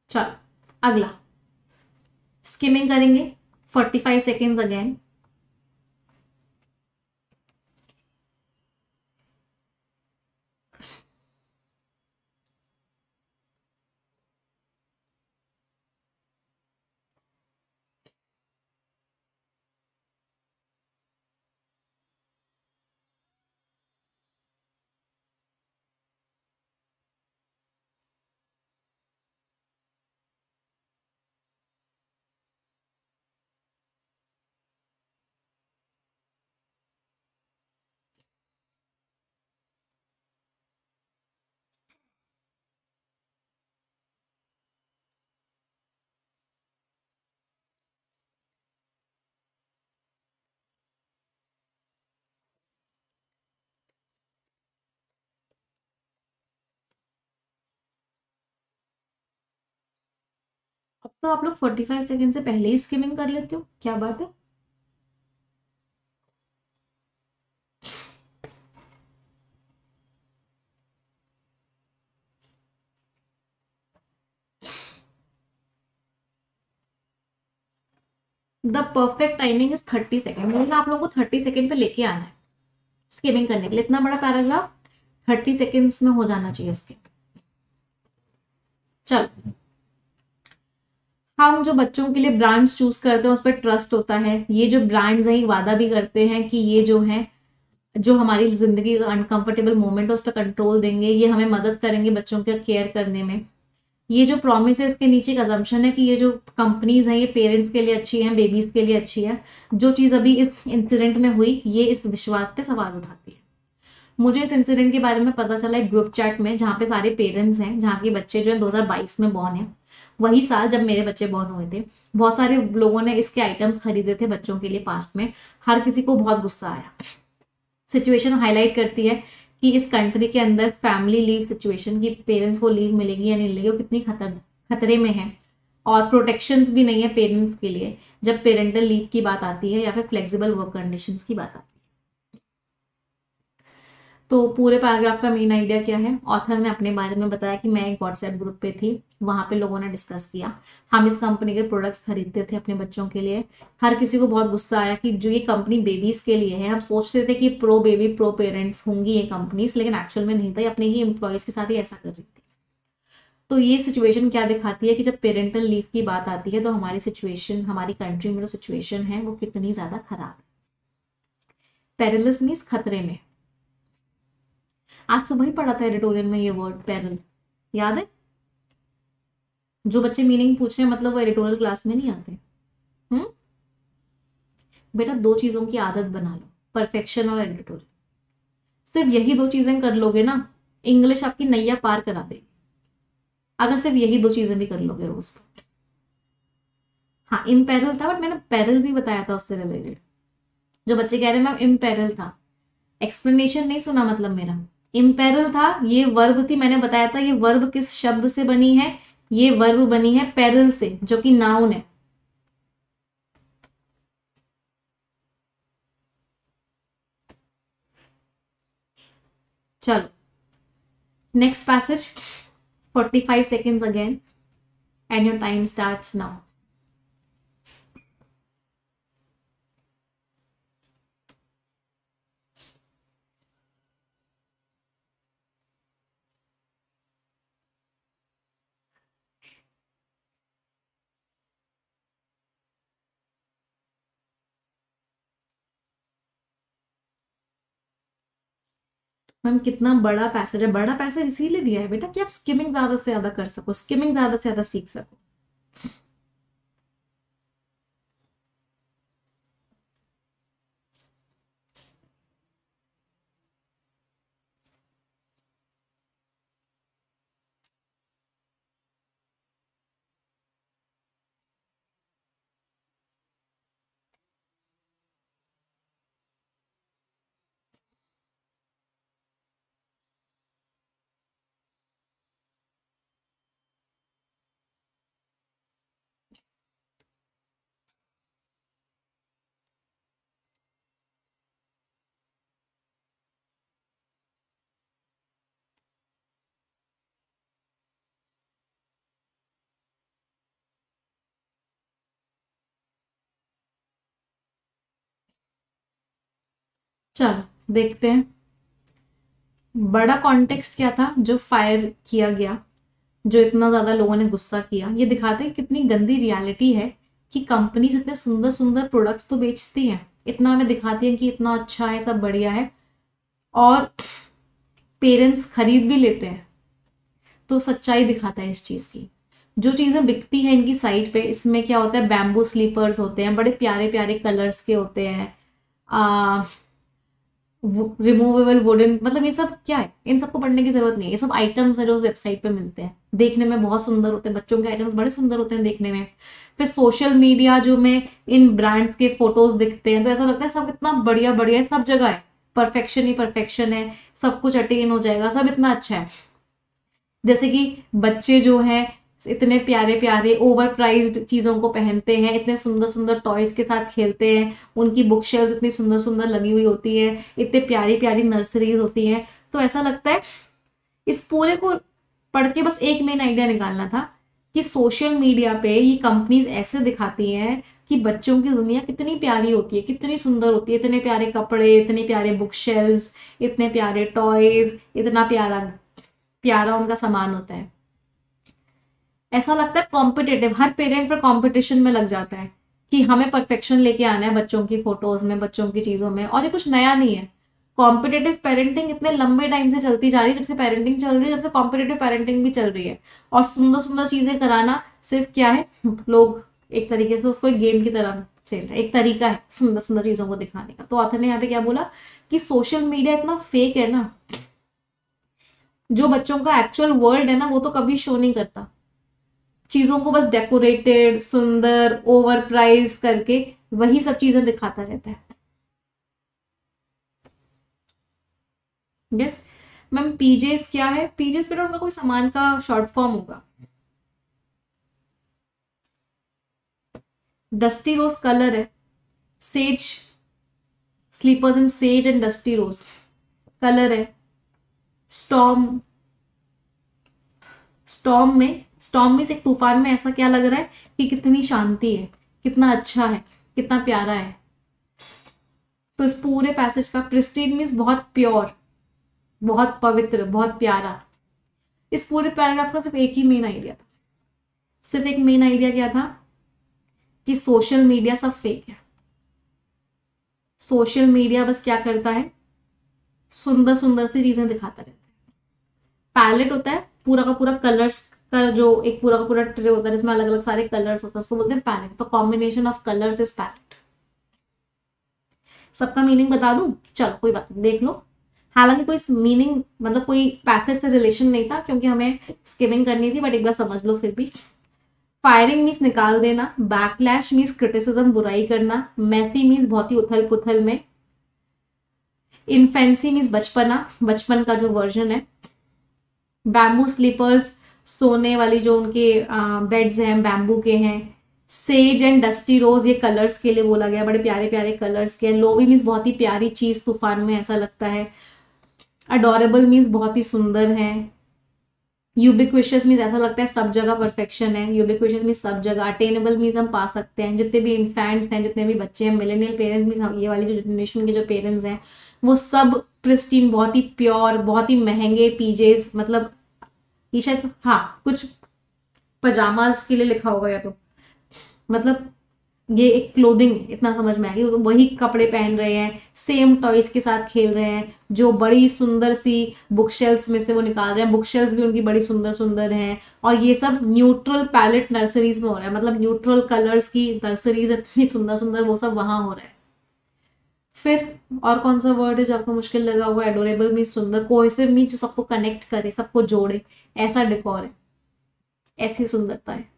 चलो अगला स्किमिंग करेंगे 45 सेकेंड्स अगेन। अब तो आप लोग 45 सेकेंड से पहले ही स्किमिंग कर लेते हो, क्या बात है। The perfect timing is 30 second, मतलब आप लोगों को 30 सेकेंड पे लेके आना है स्किमिंग करने के लिए। इतना बड़ा पैराग्राफ 30 सेकेंड्स में हो जाना चाहिए इसके। चल, हम जो बच्चों के लिए ब्रांड्स चूज करते हैं उस पर ट्रस्ट होता है। ये जो ब्रांड्स हैं वादा भी करते हैं कि ये जो है, जो हमारी जिंदगी का अनकंफर्टेबल मोमेंट है उस पर कंट्रोल देंगे, ये हमें मदद करेंगे बच्चों के केयर करने में। ये जो प्रॉमिस है इसके नीचे एक अजम्पशन है कि ये जो कंपनीज हैं ये पेरेंट्स के लिए अच्छी हैं, बेबीज के लिए अच्छी है। जो चीज अभी इस इंसिडेंट में हुई ये इस विश्वास पे सवाल उठाती है। मुझे इस इंसिडेंट के बारे में पता चला एक ग्रुप चैट में, जहाँ पे सारे पेरेंट्स हैं, जहाँ के बच्चे जो है 2022 में बॉर्न है, वही साल जब मेरे बच्चे बॉर्न हुए थे। बहुत सारे लोगों ने इसके आइटम्स खरीदे थे बच्चों के लिए पास्ट में। हर किसी को बहुत गुस्सा आया। सिचुएशन हाईलाइट करती है कि इस कंट्री के अंदर फैमिली लीव सिचुएशन की पेरेंट्स को लीव मिलेगी या नहीं मिलेगी, वो कितनी खतरे में है। और प्रोटेक्शंस भी नहीं है पेरेंट्स के लिए जब पेरेंटल लीव की बात आती है या फिर फ्लेक्सिबल वर्क कंडीशंस की बात आती है। तो पूरे पैराग्राफ का मेन आइडिया क्या है, ऑथर ने अपने बारे में बताया कि मैं एक व्हाट्सएप ग्रुप पे थी, वहां पे लोगों ने डिस्कस किया। हम इस कंपनी के प्रोडक्ट्स खरीदते थे अपने बच्चों के लिए। हर किसी को बहुत गुस्सा आया कि जो ये कंपनी बेबीज के लिए है, हम सोचते थे कि प्रो बेबी प्रो पेरेंट्स होंगी ये कंपनीज, लेकिन एक्चुअल में नहीं था, ये अपने ही एम्प्लॉयज के साथ ही ऐसा कर रही थी। तो ये सिचुएशन क्या दिखाती है कि जब पेरेंटल लीव की बात आती है तो हमारी सिचुएशन, हमारी कंट्री में जो सिचुएशन है वो कितनी ज्यादा खराब है। पेरिलस मीन्स खतरे में। आज सुबह ही पढ़ा था एडिटोरियल में ये वर्ड पेरिल, याद है? जो बच्चे मीनिंग पूछ रहे हैं मतलब वो एडिटोरियल क्लास में नहीं आते। हम्म। बेटा दो चीजों की आदत बना लो, परफेक्शन और एडिटोरियल। सिर्फ यही दो चीजें कर लोगे ना, इंग्लिश आपकी नैया पार करा देगी। अगर सिर्फ यही दो चीजें भी कर लोगे रोज तो। हाँ इम्पेरल था, बट मैंने पेरल भी बताया था उससे रिलेटेड। जो बच्चे कह रहे हैं मैम इम्पेरल था, एक्सप्लेनेशन नहीं सुना मतलब मेरा। इम्पेरल था, ये वर्ब थी, मैंने बताया था ये वर्ब किस शब्द से बनी है, ये वर्ब बनी है पेरल से, जो कि नाउन है। चलो next passage, 45 seconds again and your time starts now. Ma'am कितना बड़ा पैसेज है, बड़ा पैसेज इसीलिए दिया है बेटा कि आप स्किमिंग ज्यादा से ज्यादा कर सको, स्किमिंग ज्यादा से ज्यादा सीख सको। चलो देखते हैं बड़ा कॉन्टेक्स्ट क्या था जो फायर किया गया, जो इतना ज्यादा लोगों ने गुस्सा किया। ये दिखाते हैं कितनी गंदी रियलिटी है कि कंपनीज इतने सुंदर सुंदर प्रोडक्ट्स तो बेचती हैं, इतना हमें दिखाती हैं कि इतना अच्छा है, सब बढ़िया है, और पेरेंट्स खरीद भी लेते हैं। तो सच्चाई दिखाता है इस चीज की। जो चीजें बिकती हैं इनकी साइट पे, इसमें क्या होता है, बैम्बू स्लीपर्स होते हैं, बड़े प्यारे प्यारे कलर्स के होते हैं, रिमूवेबल वुडन, मतलब ये सब क्या है, इन सबको पढ़ने की जरूरत नहीं है, ये सब आइटम्स है जो उस वेबसाइट पे मिलते हैं, देखने में बहुत सुंदर होते हैं, बच्चों के आइटम्स बड़े सुंदर होते हैं देखने में। फिर सोशल मीडिया जो में इन ब्रांड्स के फोटोज दिखते हैं तो ऐसा लगता है सब इतना बढ़िया बढ़िया है, सब जगह है, परफेक्शन ही परफेक्शन है, सब कुछ अटेन हो जाएगा, सब इतना अच्छा है। जैसे कि बच्चे जो हैं इतने प्यारे प्यारे ओवर प्राइज्ड चीजों को पहनते हैं, इतने सुंदर सुंदर टॉयज के साथ खेलते हैं, उनकी बुक शेल्फ इतनी सुंदर सुंदर लगी हुई होती है, इतने प्यारी प्यारी नर्सरीज होती हैं। तो ऐसा लगता है इस पूरे को पढ़ के बस एक मेन आइडिया निकालना था कि सोशल मीडिया पे ये कंपनीज ऐसे दिखाती हैं कि बच्चों की दुनिया कितनी प्यारी होती है, कितनी सुंदर होती है, इतने प्यारे कपड़े, इतने प्यारे बुक शेल्व्स, इतने प्यारे टॉयज, इतना प्यारा प्यारा उनका सामान होता है। ऐसा लगता है कॉम्पिटेटिव, हर पेरेंट फिर कॉम्पिटिशन में लग जाता है कि हमें परफेक्शन लेके आना है बच्चों की फोटोज में, बच्चों की चीजों में। और ये कुछ नया नहीं है, कॉम्पिटेटिव पेरेंटिंग इतने लंबे टाइम से चलती जा रही है, जब से पेरेंटिंग चल रही है, जब से कॉम्पिटेटिव पेरेंटिंग भी चल रही है। और सुंदर सुंदर चीजें कराना सिर्फ क्या है, लोग एक तरीके से उसको एक गेम की तरह चल रहा है, एक तरीका है सुंदर सुंदर चीजों को दिखाने का। तो ऑथर ने यहाँ पे क्या बोला कि सोशल मीडिया इतना फेक है ना, जो बच्चों का एक्चुअल वर्ल्ड है ना वो तो कभी शो नहीं करता, चीजों को बस डेकोरेटेड, सुंदर, ओवर प्राइस करके वही सब चीजें दिखाता रहता है। यस मैम, पीजेस क्या है, पीजेस बेटा उनका कोई सामान का शॉर्ट फॉर्म होगा। डस्टी रोज कलर है, sage slippers in sage and dusty rose colour है। स्टॉर्म, स्टॉर्म में से एक तूफान में ऐसा क्या लग रहा है कि कितनी शांति है, कितना अच्छा है, कितना प्यारा है। तो इस पूरे पैसेज का प्रिस्टीन मीन्स बहुत प्योर, बहुत पवित्र, बहुत प्यारा। इस पूरे पैराग्राफ का सिर्फ एक ही मेन आइडिया था, सिर्फ एक मेन आइडिया क्या था कि सोशल मीडिया सब फेक है। सोशल मीडिया बस क्या करता है, सुंदर सुंदर सी चीजें दिखाता रहता है। पैलेट होता है पूरा का पूरा कलर्स का, जो एक पूरा का पूरा ट्रे होता है जिसमें अलग अलग सारे कलर्स होते हैं, उसको बोलते हैं पैलेट। तो combination of colours is palette. सबका मीनिंग बता दूं, चलो कोई बात नहीं, देख लो। हालांकि कोई मीनिंग मतलब कोई पैसेज से रिलेशन नहीं था क्योंकि हमें स्किमिंग करनी थी, बट एक बार समझ लो फिर भी। फायरिंग मीन्स निकाल देना, बैकलैश मीन्स क्रिटिसिज्म, बुराई करना, मैसी मीन्स बहुत ही उथल पुथल में, इन्फेंसी मीन्स बचपना, बचपन का जो वर्जन है, बैम्बू स्लीपर्स सोने वाली जो उनके बेड्स हैं बैम्बू के हैं, सेज एंड डस्टी रोज ये कलर्स के लिए बोला गया, बड़े प्यारे प्यारे कलर्स के हैं। लोवी मीन्स बहुत ही प्यारी चीज, तूफान में ऐसा लगता है। अडोरेबल मीन्स बहुत ही सुंदर है। यूबिक्विशियस मीन्स ऐसा लगता है सब जगह परफेक्शन है, यूबिक्विशियस मीन्स सब जगह। अटेनेबल मीन्स हम पा सकते हैं, जितने भी इन्फेंट्स हैं, जितने भी बच्चे हैं, मिलेनियल पेरेंट्स मीन्स ये वाली जो जनरेशन के जो पेरेंट्स हैं वो सब प्रिस्टीन, बहुत ही प्योर, बहुत ही महंगे पीजेस, मतलब ये शायद हाँ कुछ पजामाज के लिए लिखा होगा या तो, मतलब ये एक क्लोथिंग, इतना समझ में आएगी, तो वही कपड़े पहन रहे हैं, सेम टॉयज के साथ खेल रहे हैं, जो बड़ी सुंदर सी बुक शेल्फ्स में से वो निकाल रहे हैं, बुक शेल्फ्स भी उनकी बड़ी सुंदर सुंदर हैं, और ये सब न्यूट्रल पैलेट नर्सरीज में हो रहा है, मतलब न्यूट्रल कलर्स की नर्सरीज इतनी सुंदर सुंदर, वो सब वहां हो रहा है। फिर और कौन सा वर्ड है जो आपको मुश्किल लगा हुआ? एडोरेबल मीन सुंदर, कोहेसिव मीन जो सबको कनेक्ट करे, सबको जोड़े, ऐसा डेकोर है, ऐसी सुंदरता है।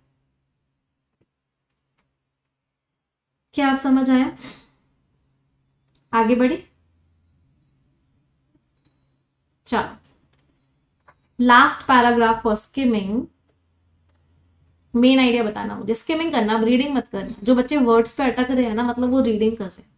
क्या आप समझ आया? आगे बढ़ी, चलो last paragraph for skimming. Main idea बताना मुझे, स्किमिंग करना, अब रीडिंग मत करना। जो बच्चे वर्ड्स पे अटक रहे हैं ना, मतलब वो रीडिंग कर रहे हैं।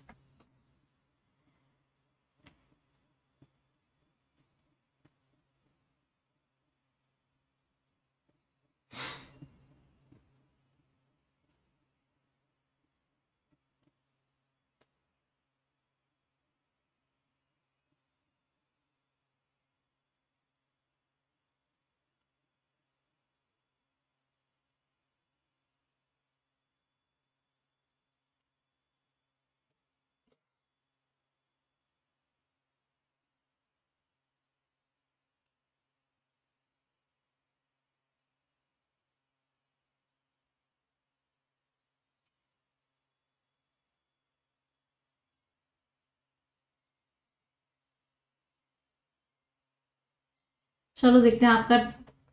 चलो देखते हैं आपका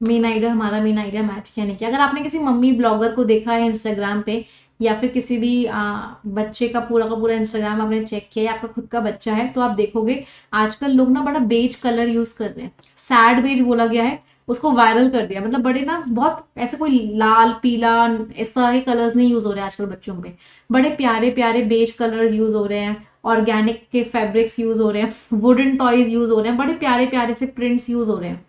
मेन आइडिया हमारा मेन आइडिया मैच किया नहीं किया। अगर आपने किसी मम्मी ब्लॉगर को देखा है इंस्टाग्राम पे, या फिर किसी भी बच्चे का पूरा इंस्टाग्राम आपने चेक किया, या आपका खुद का बच्चा है, तो आप देखोगे आजकल लोग ना बड़ा बेज कलर यूज कर रहे हैं। सैड बेज बोला गया है, उसको वायरल कर दिया, मतलब बड़े ना बहुत ऐसे कोई लाल पीला इस तरह के कलर्स नहीं यूज हो रहे हैं आजकल बच्चों में, बड़े प्यारे प्यारे बेज कलर्स यूज हो रहे हैं, ऑर्गेनिक के फैब्रिक्स यूज हो रहे हैं, वुडन टॉयज यूज हो रहे हैं, बड़े प्यारे प्यारे से प्रिंट्स यूज हो रहे हैं।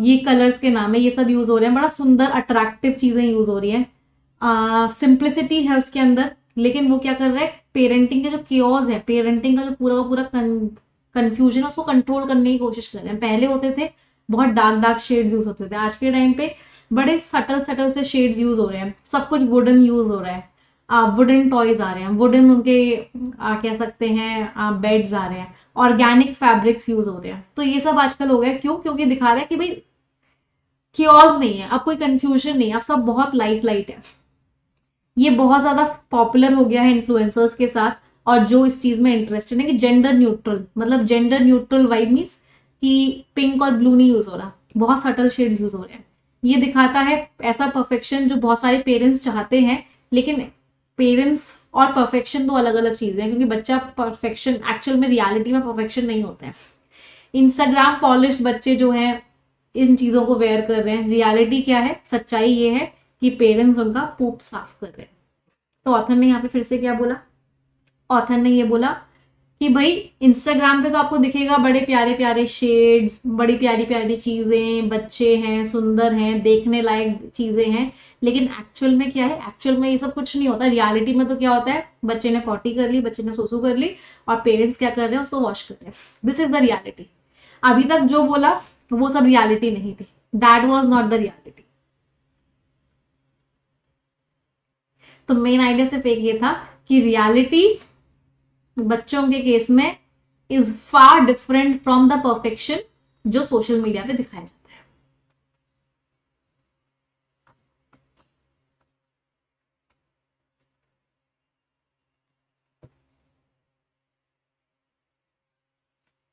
ये कलर्स के नाम है, ये सब यूज हो रहे हैं, बड़ा सुंदर अट्रैक्टिव चीजें यूज हो रही हैं, सिंप्लिसिटी है उसके अंदर। लेकिन वो क्या कर रहा है, पेरेंटिंग के जो कियोस है, पेरेंटिंग का जो पूरा का पूरा कंफ्यूजन है, उसको कंट्रोल करने की कोशिश कर रहे हैं। पहले होते थे बहुत डार्क डार्क शेड्स यूज होते थे, आज के टाइम पे बड़े सटल सटल से शेड्स यूज हो रहे हैं, सब कुछ वुडन यूज हो रहा है, वुडन टॉयज आ रहे हैं, वुडन उनके कह सकते हैं बेड्स आ रहे हैं, ऑर्गेनिक फैब्रिक्स यूज हो रहे हैं। तो ये सब आजकल हो गया, क्यों? क्योंकि दिखा रहा है कि भाई क्योस नहीं है, अब कोई कंफ्यूजन नहीं है, अब सब बहुत लाइट लाइट है। ये बहुत ज्यादा पॉपुलर हो गया है इन्फ्लुएंसर्स के साथ, और जो इस चीज में इंटरेस्टेड है कि जेंडर न्यूट्रल, मतलब जेंडर न्यूट्रल वाइब मीन्स कि पिंक और ब्लू नहीं यूज हो रहा, बहुत सटल शेड्स यूज हो रहे हैं। ये दिखाता है ऐसा परफेक्शन जो बहुत सारे पेरेंट्स चाहते हैं, लेकिन पेरेंट्स और परफेक्शन दो अलग अलग चीजें हैं, क्योंकि बच्चा परफेक्शन एक्चुअल में रियलिटी में परफेक्शन नहीं होता है। इंस्टाग्राम पॉलिश्ड बच्चे जो हैं इन चीजों को वेयर कर रहे हैं, रियलिटी क्या है, सच्चाई ये है कि पेरेंट्स उनका पूप साफ कर रहे हैं। तो ऑथर ने यहाँ पे फिर से क्या बोला, ऑथर ने ये बोला कि भाई इंस्टाग्राम पे तो आपको दिखेगा बड़े प्यारे प्यारे शेड्स, बड़ी प्यारी प्यारी चीजें, बच्चे हैं, सुंदर हैं, देखने लायक चीजें हैं, लेकिन एक्चुअल में क्या है, एक्चुअल में ये सब कुछ नहीं होता। रियलिटी में तो क्या होता है, बच्चे ने पॉटी कर ली, बच्चे ने सोसू कर ली, और पेरेंट्स क्या कर रहे हैं, उसको वॉश कर रहे हैं। This is the reality. अभी तक जो बोला वो सब रियलिटी नहीं थी, that was not the reality. तो मेन आइडिया सिर्फ एक ये था कि रियलिटी बच्चों के केस में is far different from the perfection जो सोशल मीडिया पे दिखाया जाता है।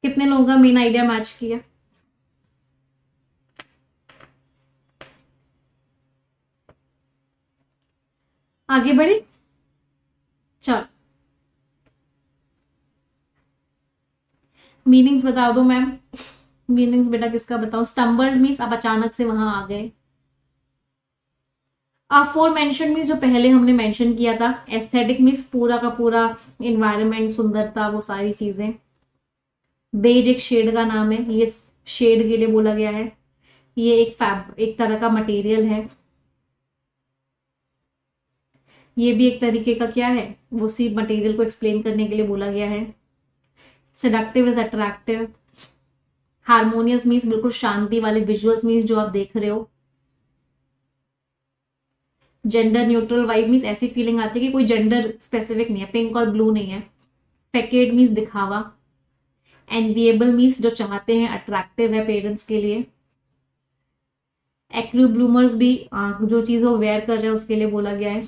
कितने लोगों का मेन आइडिया मैच किया? आगे बढ़े, चलो मीनिंग्स बता दो मैम। मीनिंग्स बेटा किसका बताऊं? स्टम्बल्ड मीन्स आप अचानक से वहां आ गए। फोर मेंशन मीन्स जो पहले हमने मेंशन किया था। एस्थेटिक मीन्स पूरा का पूरा इन्वायरमेंट, सुंदरता, वो सारी चीजें। बेज एक शेड का नाम है, ये शेड के लिए बोला गया है। ये एक तरह का मटेरियल है। ये भी एक तरीके का क्या है, उसी मटेरियल को एक्सप्लेन करने के लिए बोला गया है। Seductive is attractive. Harmonious means बिल्कुल शांति वाले विजुअल्स मीन्स जो आप देख रहे हो। जेंडर न्यूट्रल वाइब मीन्स ऐसी फीलिंग आती है कि कोई जेंडर स्पेसिफिक नहीं है, पिंक और ब्लू नहीं है। फेकेड मीन्स दिखावा। एनविएबल मीन्स जो चाहते हैं, अट्रैक्टिव है पेरेंट्स के लिए। एक्रू ब्लूमर्स भी जो चीज वो वेयर कर रहे हैं उसके लिए बोला गया है।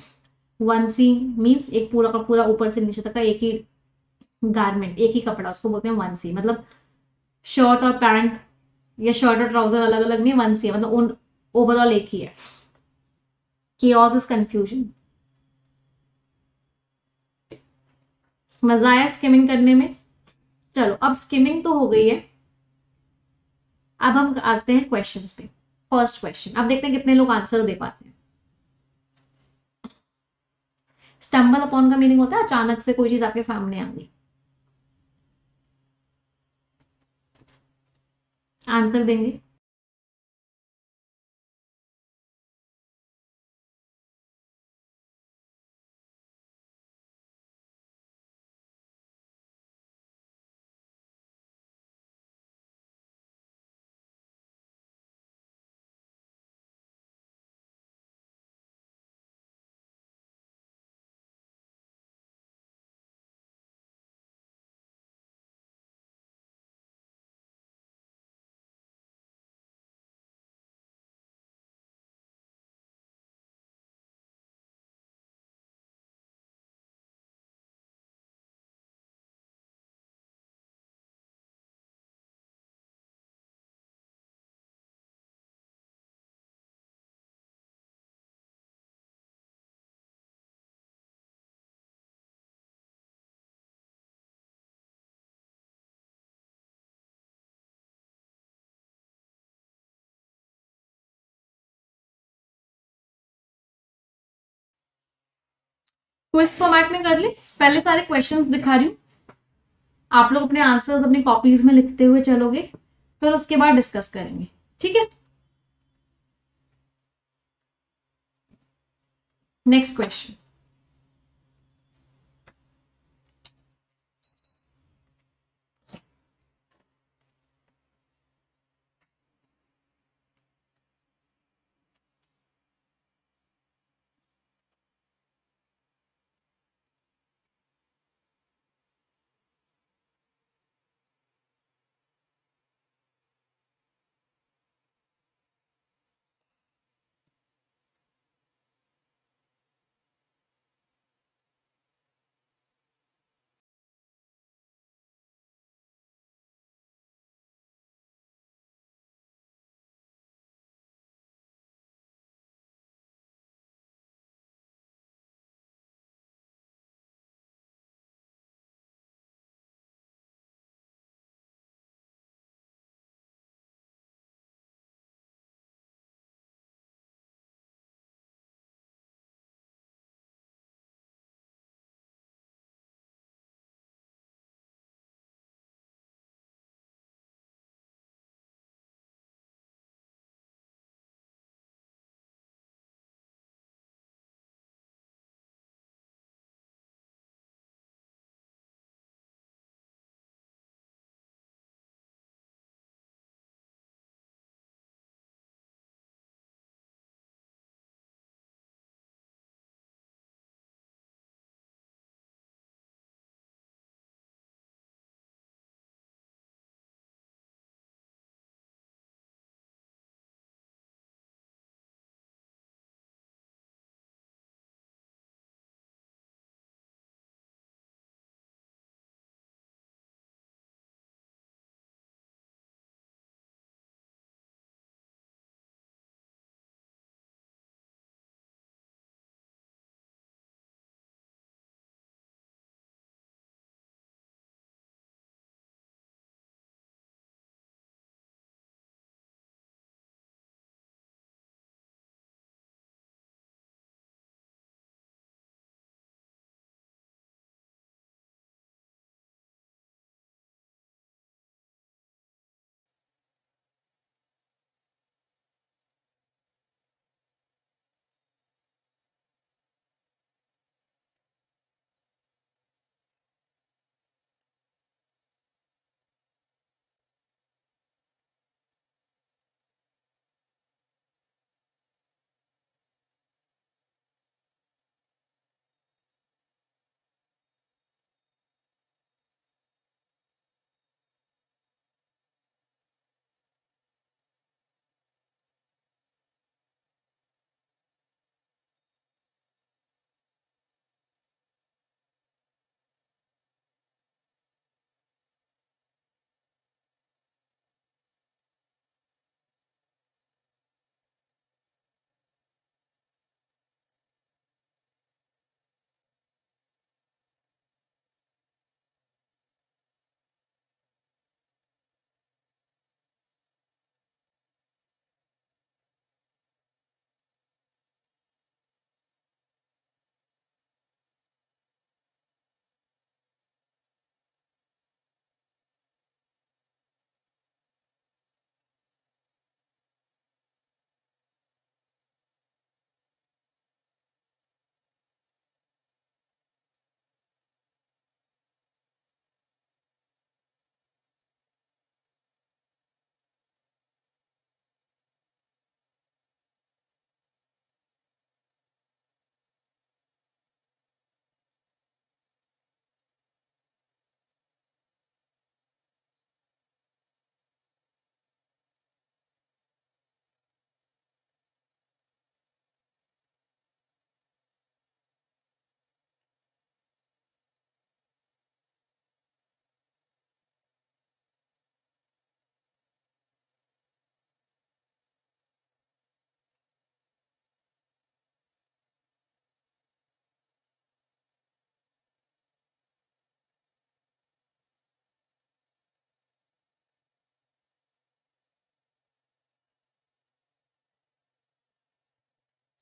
वंसी मीन्स एक पूरा का पूरा ऊपर से नीचे तक का एक ही गारमेंट, एक ही कपड़ा, उसको बोलते हैं वंसी। मतलब शर्ट और पैंट या शर्ट और ट्राउजर अलग अलग नहीं, वंसी है, मतलब ओवरऑल एक ही है। chaos is confusion. मजा आया स्किमिंग करने में? चलो अब स्किमिंग तो हो गई है, अब हम आते हैं क्वेश्चंस पे। फर्स्ट क्वेश्चन, अब देखते हैं कितने लोग आंसर दे पाते हैं। स्टम्बल अपॉन का मीनिंग होता है अचानक से कोई चीज आपके सामने आ गई। आंसर देंगे? क्विज फॉर्मेट में कर ले, पहले सारे क्वेश्चंस दिखा रही हूँ, आप लोग अपने आंसर्स अपनी कॉपीज में लिखते हुए चलोगे, फिर उसके बाद डिस्कस करेंगे, ठीक है? नेक्स्ट क्वेश्चन,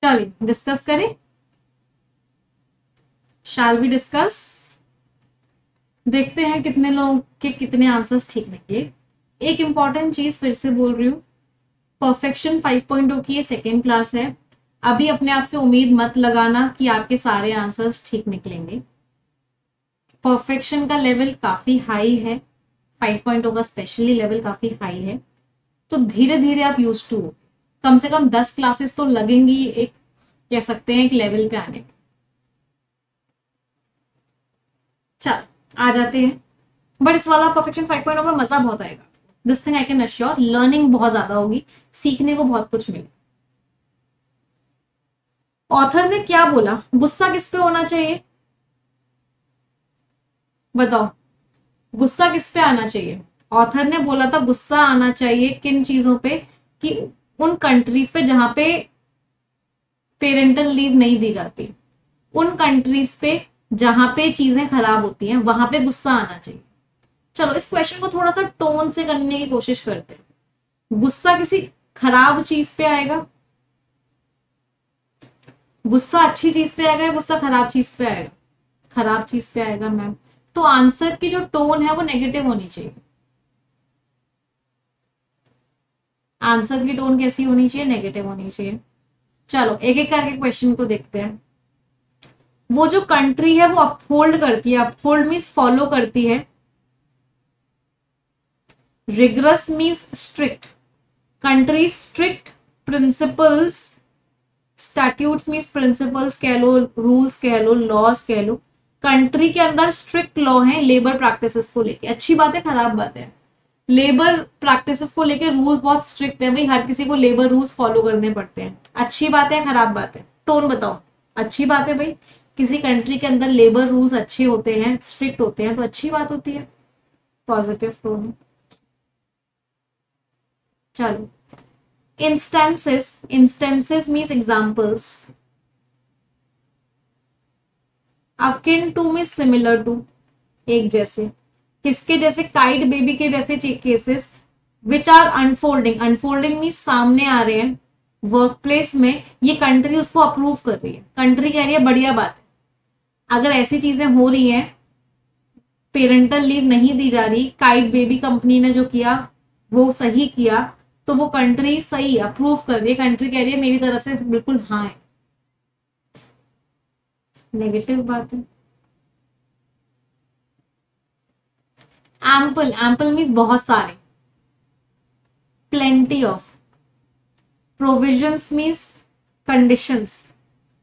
चलिए डिस्कस करें, शैल वी डिस्कस। देखते हैं कितने लोग के कितने आंसर्स ठीक निकले। एक इंपॉर्टेंट चीज फिर से बोल रही हूँ, परफेक्शन 5.0 की ये सेकेंड क्लास है। अभी अपने आप से उम्मीद मत लगाना कि आपके सारे आंसर्स ठीक निकलेंगे। परफेक्शन का लेवल काफी हाई है, 5.0 का स्पेशली लेवल काफी हाई है, तो धीरे धीरे आप यूज टू हो। कम से कम 10 क्लासेस तो लगेंगी एक, कह सकते हैं, एक लेवल पे आने में। चल आ जाते हैं, बट इस वाला परफेक्शन 5.0 में मजा बहुत आएगा। This thing I can assure, learning बहुत ज्यादा होगी, सीखने को बहुत कुछ मिले। ऑथर ने क्या बोला, गुस्सा किस पे होना चाहिए बताओ, गुस्सा किस पे आना चाहिए। ऑथर ने बोला था गुस्सा आना चाहिए किन चीजों पे, कि उन कंट्रीज पे जहां पे पेरेंटल लीव नहीं दी जाती, उन कंट्रीज पे जहां पे चीजें खराब होती हैं वहां पे गुस्सा आना चाहिए। चलो इस क्वेश्चन को थोड़ा सा टोन से करने की कोशिश करते हैं। गुस्सा किसी खराब चीज पे आएगा, गुस्सा अच्छी चीज पे आएगा या गुस्सा खराब चीज पे आएगा, खराब चीज पे आएगा मैम। तो आंसर की जो टोन है वो नेगेटिव होनी चाहिए। आंसर की टोन कैसी होनी चाहिए, नेगेटिव होनी चाहिए। चलो एक एक करके क्वेश्चन को देखते हैं। वो जो कंट्री है वो अपहोल्ड करती है, अपहोल्ड मीन्स फॉलो करती है, rigorous means strict, country strict principles, statutes means principles कह लो, रूल्स कह लो, लॉज कह लो। कंट्री के अंदर स्ट्रिक्ट लॉ है लेबर प्रैक्टिसेस को लेके, अच्छी बात है खराब बात है। लेबर प्रैक्टिसेस को लेके रूल्स बहुत स्ट्रिक्ट है भाई, हर किसी को लेबर रूल्स फॉलो करने पड़ते हैं। अच्छी बात है खराब बात है, टोन बताओ। अच्छी बात है भाई, किसी कंट्री के अंदर लेबर रूल्स अच्छे होते हैं, स्ट्रिक्ट होते हैं, तो अच्छी बात होती है, पॉजिटिव टोन। चलो instances, instances means examples, akin to means similar to, एक जैसे, किसके जैसे, काइट बेबी के जैसे cases, which are unfolding, unfolding means सामने आ रहे हैं वर्क प्लेस में, ये कंट्री उसको अप्रूव कर रही है, कंट्री कह रही है बढ़िया बात है। अगर ऐसी चीजें हो रही हैं, पेरेंटल लीव नहीं दी जा रही, काइट बेबी कंपनी ने जो किया वो सही किया, तो वो कंट्री सही अप्रूव कर रही है, कंट्री कह रही है मेरी तरफ से बिल्कुल हाँ है। नेगेटिव बात है। एम्पल, एम्पल मीन्स बहुत सारे, plenty of, provisions means conditions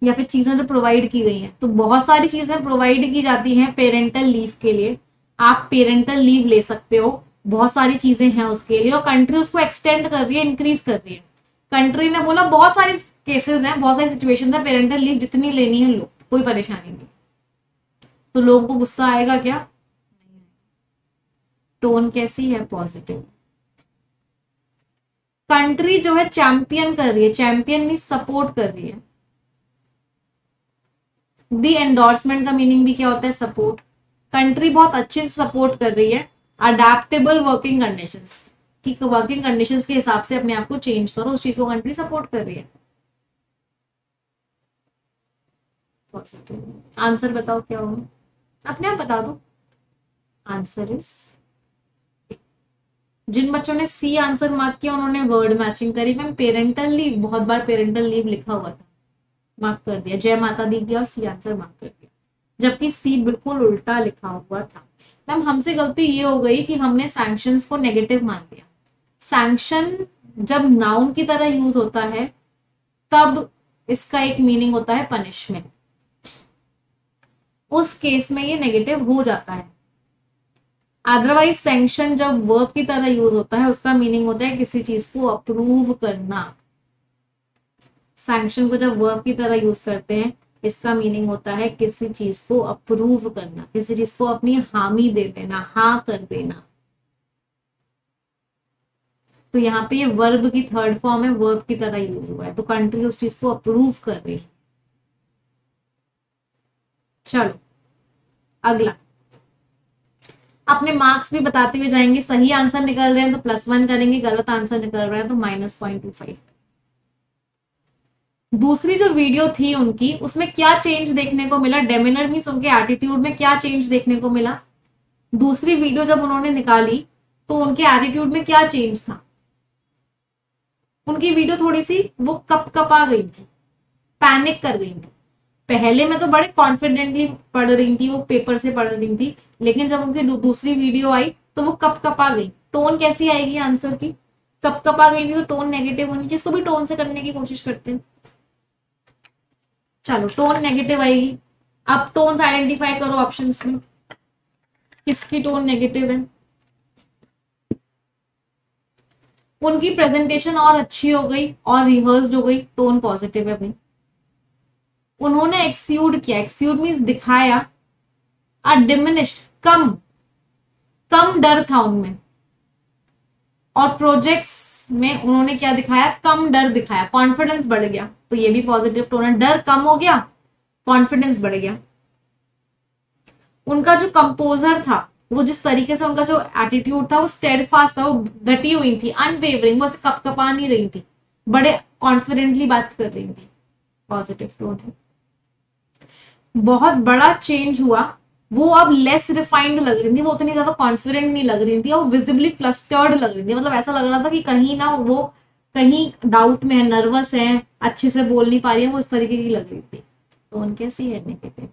या फिर चीजें जो प्रोवाइड की गई हैं, तो बहुत सारी चीजें प्रोवाइड की जाती हैं पेरेंटल लीव के लिए। आप पेरेंटल लीव ले सकते हो, बहुत सारी चीजें हैं उसके लिए, और कंट्री उसको एक्सटेंड कर रही है, इंक्रीज कर रही है। कंट्री ने बोला बहुत सारी केसेस हैं, बहुत सारी सिचुएशन है, पेरेंटल लीव जितनी लेनी है लो, कोई परेशानी नहीं। तो लोगों को गुस्सा आएगा क्या, टोन कैसी है, पॉजिटिव। कंट्री जो है चैंपियन कर रही है, चैंपियन मीन सपोर्ट कर रही है। दी एंडोर्समेंट का मीनिंग भी क्या होता है, सपोर्ट। कंट्री बहुत अच्छे से सपोर्ट कर रही है अडेप्टेबल वर्किंग कंडीशंस, कि वर्किंग कंडीशंस के हिसाब से अपने आप को चेंज करो, उस चीज को कंट्री सपोर्ट कर रही है। आंसर बताओ क्या होगा, अपने आप बता दो। आंसर इज, जिन बच्चों ने सी आंसर मार्क किया उन्होंने वर्ड मैचिंग करी। मैम पेरेंटल लीव, बहुत बार पेरेंटल लीव लिखा हुआ था, मार्क कर दिया, जय माता दी किया और सी आंसर मार्क कर दिया, जबकि सी बिल्कुल उल्टा लिखा हुआ था। मैम हमसे गलती ये हो गई कि हमने सैंक्शंस को नेगेटिव मान लिया। सैंक्शन जब नाउन की तरह यूज होता है तब इसका एक मीनिंग होता है पनिशमेंट, उस केस में ये नेगेटिव हो जाता है। अदरवाइज सैंक्शन जब वर्ब की तरह यूज होता है उसका मीनिंग होता है किसी चीज को अप्रूव करना। सैंक्शन को जब वर्ब की तरह यूज करते हैं इसका मीनिंग होता है किसी चीज को अप्रूव करना, किसी चीज को अपनी हामी दे देना, हाँ कर देना। तो यहाँ पे ये वर्ब की थर्ड फॉर्म है, वर्ब की तरह यूज हुआ है, तो कंट्री उस चीज को अप्रूव कर रही है। चलो अगला, अपने मार्क्स भी बताते हुए जाएंगे। सही आंसर निकल रहे हैं तो +1 करेंगे, गलत आंसर निकल रहा है तो -0.25। दूसरी जो वीडियो थी उनकी, उसमें क्या चेंज देखने को मिला, डेमिनर मीन्स उनके एटीट्यूड में क्या चेंज देखने को मिला। दूसरी वीडियो जब उन्होंने निकाली तो उनके एटीट्यूड में क्या चेंज था। उनकी वीडियो थोड़ी सी वो कपा गई थी, पैनिक कर गई थी। पहले में तो बड़े कॉन्फिडेंटली पढ़ रही थी, वो पेपर से पढ़ रही थी, लेकिन जब उनकी दूसरी वीडियो आई तो वो कपा गई। टोन कैसी आएगी आंसर की, कपा गई थी तो टोन नेगेटिव होनी, जिसको भी टोन से करने की कोशिश करते हैं। चलो टोन नेगेटिव आएगी। अब टोन्स आइडेंटिफाई करो ऑप्शंस में, किसकी टोन नेगेटिव है। उनकी प्रेजेंटेशन और अच्छी हो गई और रिहर्स्ड हो गई, टोन पॉजिटिव है भाई। उन्होंने एक्स्यूड किया, एक्स्यूड मीन्स दिखाया, डिमिनिश्ड कम डर था उनमें, और प्रोजेक्ट्स में उन्होंने क्या दिखाया, कम डर दिखाया, कॉन्फिडेंस बढ़ गया, तो ये भी पॉजिटिव टोन है। डर कम हो गया, कॉन्फिडेंस बढ़ गया। उनका जो कंपोजर था, वो जिस तरीके से उनका जो एटीट्यूड था वो स्टेडफास्ट था, वो डटी हुई थी, अनवेवरिंग, वो कपकपा नहीं रही थी, बड़े कॉन्फिडेंटली बात कर रही थी, पॉजिटिव टोन है। बहुत बड़ा चेंज हुआ, वो अब लेस रिफाइंड लग रही थी, वो उतनी ज्यादा कॉन्फिडेंट नहीं लग रही थी, और विजिबली फ्लस्टर्ड लग रही थी, मतलब ऐसा लग रहा था कि कहीं ना वो कहीं डाउट में है, नर्वस है, अच्छे से बोल नहीं पा रही है, वो इस तरीके की लग रही थी। टोन कैसी है, नेगेटिव।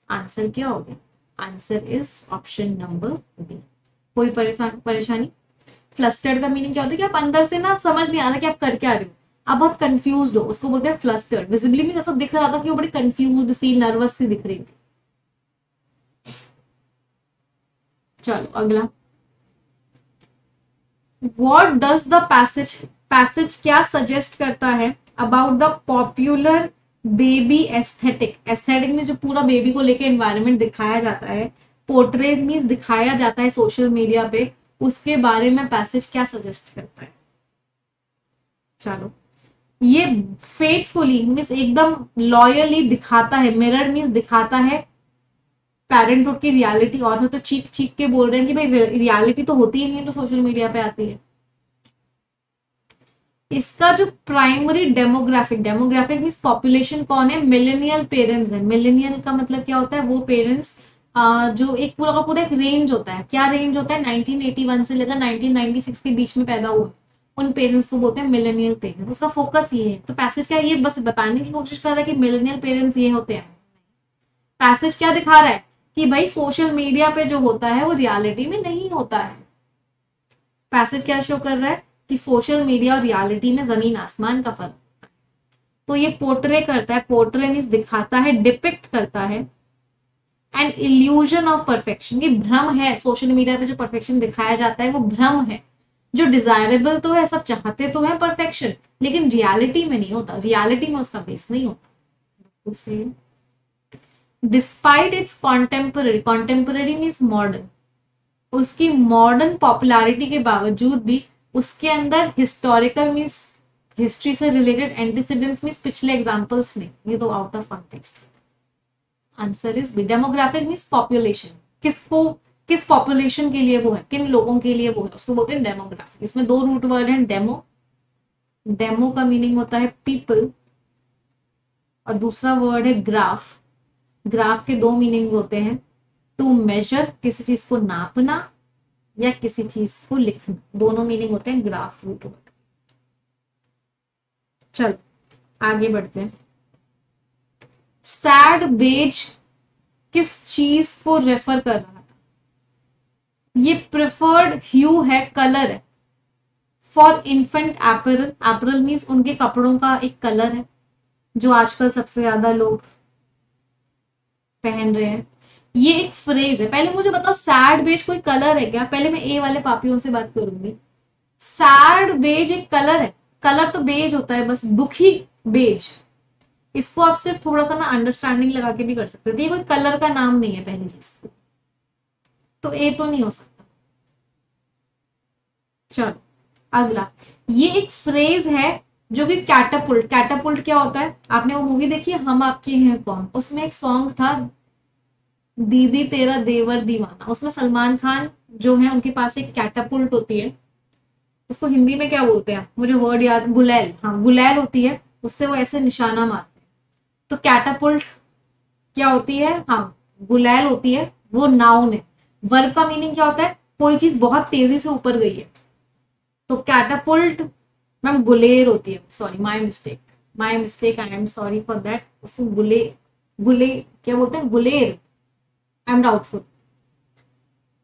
आंसर क्या हो गया, answer is option number B. कोई परेशानी। फ्लस्टर्ड का मीनिंग क्या होता है कि आप अंदर से ना समझ नहीं आ रहा कि आप कर क्या रहे हो, आप बहुत कंफ्यूज हो, उसको बोलते हैं फ्लस्टर्ड। विजिबली मींस ऐसा दिख रहा था कि वो बड़ी कंफ्यूज्ड सी, नर्वस सी दिख रही थी। चलो अगला, व्हाट डज द पैसेज क्या सजेस्ट करता है about the popular baby aesthetic. Aesthetic में जो पूरा बेबी को लेके एनवायरनमेंट दिखाया जाता है, पोर्ट्रेट मीन्स दिखाया जाता है सोशल मीडिया पे, उसके बारे में पैसेज क्या सजेस्ट करता है। चलो, ये फेथफुली मीन्स एकदम लॉयली दिखाता है, मिरर मीन्स दिखाता है पेरेंटहुड की रियलिटी। ऑथर तो चीख चीख के बोल रहे हैं कि भाई रियलिटी तो होती ही नहीं तो सोशल मीडिया पे आती है। इसका जो प्राइमरी डेमोग्राफिक मीन्स पॉपुलेशन कौन है, मिलेनियल पेरेंट्स है। मिलेनियल का मतलब क्या होता है, वो पेरेंट्स जो एक पूरा का पूरा एक रेंज होता है। क्या रेंज होता है, 1981 से लेकर 1996 के बीच में पैदा हुए, उन पेरेंट्स को बोलते हैं मिलेनियल पेरेंट्स। उसका फोकस ये है। तो पैसेज क्या है, ये बस बताने की कोशिश कर रहा है कि मिलेनियल पेरेंट्स ये होते हैं। पैसेज क्या दिखा रहा है कि भाई सोशल मीडिया पे जो होता है वो रियलिटी में नहीं होता है। पैसेज क्या शो कर रहा है कि सोशल मीडिया और रियलिटी में जमीन आसमान का फर्क होता है। तो ये पोर्ट्रे करता है, पोर्ट्रे मींस दिखाता है, डिपिक्ट करता है एन इल्यूजन ऑफ परफेक्शन, की भ्रम है। सोशल मीडिया पे जो परफेक्शन दिखाया जाता है वो भ्रम है, जो डिजायरेबल तो है, सब चाहते तो है परफेक्शन, लेकिन रियलिटी में नहीं होता, रियलिटी में उसका बेस नहीं होता। सही है। Despite its contemporary means modern, उसकी मॉडर्न पॉपुलैरिटी के बावजूद भी उसके अंदर हिस्टोरिकल मीन्स हिस्ट्री से रिलेटेड, एंटीसीडेंट्स मीन्स पिछले एग्जांपल्स नहीं, ये तो out of context. Answer is B. Demographic means population, किस पॉपुलेशन के लिए वो है, किन लोगों के लिए वो है, उसको बोलते हैं डेमोग्राफिक। इसमें दो रूट वर्ड हैं, डेमो का मीनिंग होता है पीपल, और दूसरा वर्ड है ग्राफ। ग्राफ के दो मीनिंग होते हैं, टू मेजर, किसी चीज को नापना, या किसी चीज को लिखना, दोनों मीनिंग होते हैं ग्राफ रूट वर्ड। चलो आगे बढ़ते हैं। सैड बेज किस चीज को रेफर कर रहा था, ये प्रेफर्ड ह्यू है, कलर है for infant apparel. Apparel means उनके कपड़ों का एक कलर है जो आजकल सबसे ज्यादा लोग पहन रहे हैं। ये एक फ्रेज है। पहले मुझे बताओ सैड बेज कोई कलर है क्या, पहले मैं ए वाले पापियों से बात करूंगी। सैड बेज एक कलर है, कलर तो बेज होता है बस, दुखी बेज। इसको आप सिर्फ थोड़ा सा ना अंडरस्टैंडिंग लगा के भी कर सकते थे, ये कोई कलर का नाम नहीं है पहली चीज तो ए तो नहीं हो सकता। चलो अगला, ये एक फ्रेज है जो कि कैटापुल्ट। कैटापुल्ट क्या होता है, आपने वो मूवी देखी है हम आपके हैं कौन, उसमें एक सॉन्ग था दीदी तेरा देवर दीवाना, उसमें सलमान खान जो है उनके पास एक कैटापुल्ट होती है, उसको हिंदी में क्या बोलते हैं मुझे वर्ड याद, गुलैल, हाँ गुलैल होती है। उससे वो ऐसे निशाना मारते हैं। तो कैटापुल्ट क्या होती है, हाँ गुलैल होती है, वो नाउन है। वर्ब का मीनिंग क्या होता है, कोई चीज बहुत तेजी से ऊपर गई है। तो कैटापुल्ट मैम गुलेर होती है, sorry my mistake, I am sorry for that. उसको गुले गुले क्या बोलते हैं, गुलेर, आई एम डाउटफुल।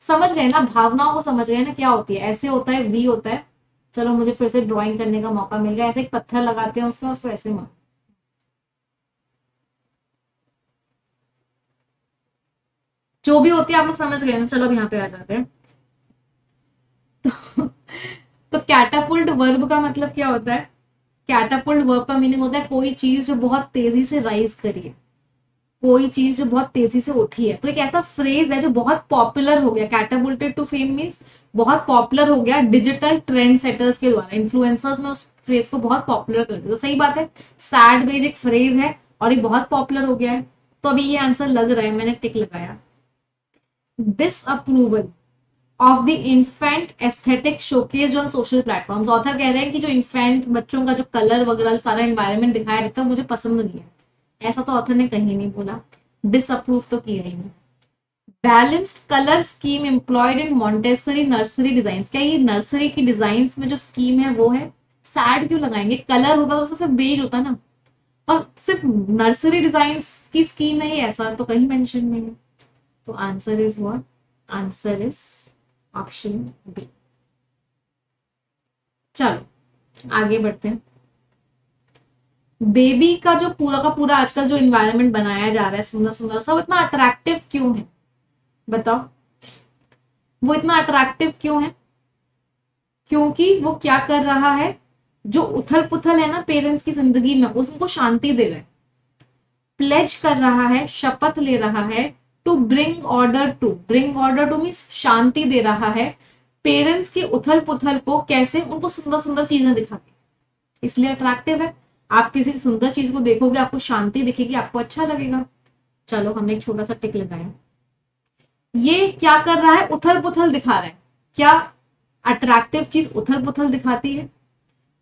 समझ गए ना, भावनाओं को समझ गए ना क्या होती है, ऐसे होता है, वी होता है। चलो मुझे फिर से ड्राइंग करने का मौका मिल गया, ऐसे एक पत्थर लगाते हैं उसमें, उसको ऐसे मार, जो भी होती है आप लोग समझ गए ना। चलो अब यहाँ पे आ जाते हैं। तो, तो कैटापुल्ट वर्ब का मतलब क्या होता है, कैटापुल्ट वर्ब का मीनिंग होता है कोई चीज जो बहुत तेजी से राइज करी है, कोई चीज जो बहुत तेजी से उठी है। तो एक ऐसा फ्रेज है जो बहुत पॉपुलर हो गया, कैटापुल्टेड टू फेम मीन्स बहुत पॉपुलर हो गया डिजिटल ट्रेंड सेटर्स के द्वारा, इन्फ्लुएंसर्स ने उस फ्रेज को बहुत पॉपुलर कर दिया। तो सही बात है, सैड बेज एक फ्रेज है और ये बहुत पॉपुलर हो गया है। तो अभी ये आंसर लग रहा है, मैंने टिक लगाया। Disapproval of the infant aesthetic showcased on social platforms. Author कह रहे हैं कि जो इन्फेंट बच्चों का जो कलर वगैरह सारा एनवायरनमेंट दिखाया जाता है मुझे पसंद नहीं है, ऐसा तो ऑथर ने कहीं नहीं बोला, डिसअप्रूव तो किया ही नहीं। Balanced colour scheme employed in Montessori nursery design, क्या ये नर्सरी की डिजाइन में जो स्कीम है वो है। सैड क्यों लगाएंगे, कलर होता तो सिर्फ बेज होता ना, और सिर्फ नर्सरी डिजाइन की स्कीम है ये, ऐसा तो कहीं मेंशन नहीं है। तो answer is what, answer is option B. चलो आगे बढ़ते हैं। बेबी का जो पूरा का पूरा आजकल जो इन्वायरमेंट बनाया जा रहा है सुंदर सुंदर सा, वो इतना अट्रैक्टिव क्यों है, बताओ वो इतना अट्रैक्टिव क्यों है। क्योंकि वो क्या कर रहा है, जो उथल पुथल है ना पेरेंट्स की जिंदगी में, उसको शांति दे रहा है, प्लेज कर रहा है, शपथ ले रहा है, to bring order to means शांति दे रहा है पेरेंट्स के उथल पुथल को, कैसे, उनको सुंदर सुंदर चीजें दिखा के, इसलिए अट्रैक्टिव है। आप किसी सुंदर चीज को देखोगे आपको शांति दिखेगी, आपको अच्छा लगेगा। चलो हमने एक छोटा सा टिक लगाया। ये क्या कर रहा है, उथल पुथल दिखा रहा है। क्या अट्रैक्टिव चीज उथल पुथल दिखाती है।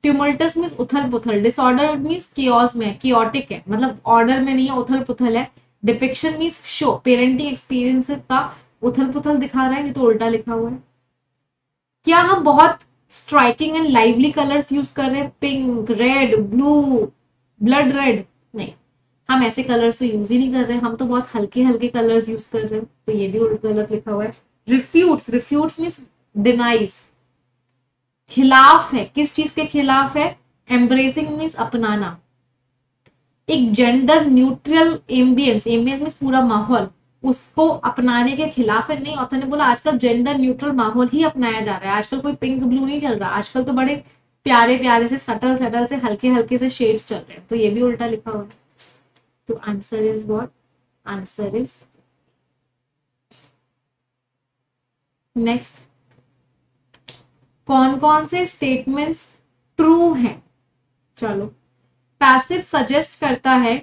ट्यूमल्टस मीन्स उथल पुथल, डिसऑर्डर मीन्स कियोस में, कियोटिक है, मतलब ऑर्डर में नहीं है, उथल पुथल है। Depiction means show, parenting experience का उथल पुथल दिखा रहा है, ये तो उल्टा लिखा हुआ है। क्या हम बहुत striking and lively colours use कर रहे हैं, pink, red, blue, blood red, नहीं, हम ऐसे कलर्स तो यूज ही नहीं कर रहे, हम तो बहुत हल्के हल्के कलर्स यूज कर रहे हैं, तो ये भी गलत लिखा हुआ है। रिफ्यूट्स मीन्स डिनाइज, खिलाफ है, किस चीज के खिलाफ है, एम्ब्रेसिंग मीन्स अपनाना। एक जेंडर न्यूट्रल एम्बियंस मीन्स पूरा माहौल, उसको अपनाने के खिलाफ है। नहीं, ऑथर ने बोला आजकल जेंडर न्यूट्रल माहौल ही अपनाया जा रहा है, आजकल कोई पिंक ब्लू नहीं चल रहा, आजकल तो बड़े प्यारे प्यारे से सटल सटल से हल्के हल्के से शेड्स चल रहे हैं, तो ये भी उल्टा लिखा हुआ है। तो answer is what, answer is next. कौन कौन से स्टेटमेंट्स ट्रू हैं, चलो। पैसिव सजेस्ट करता है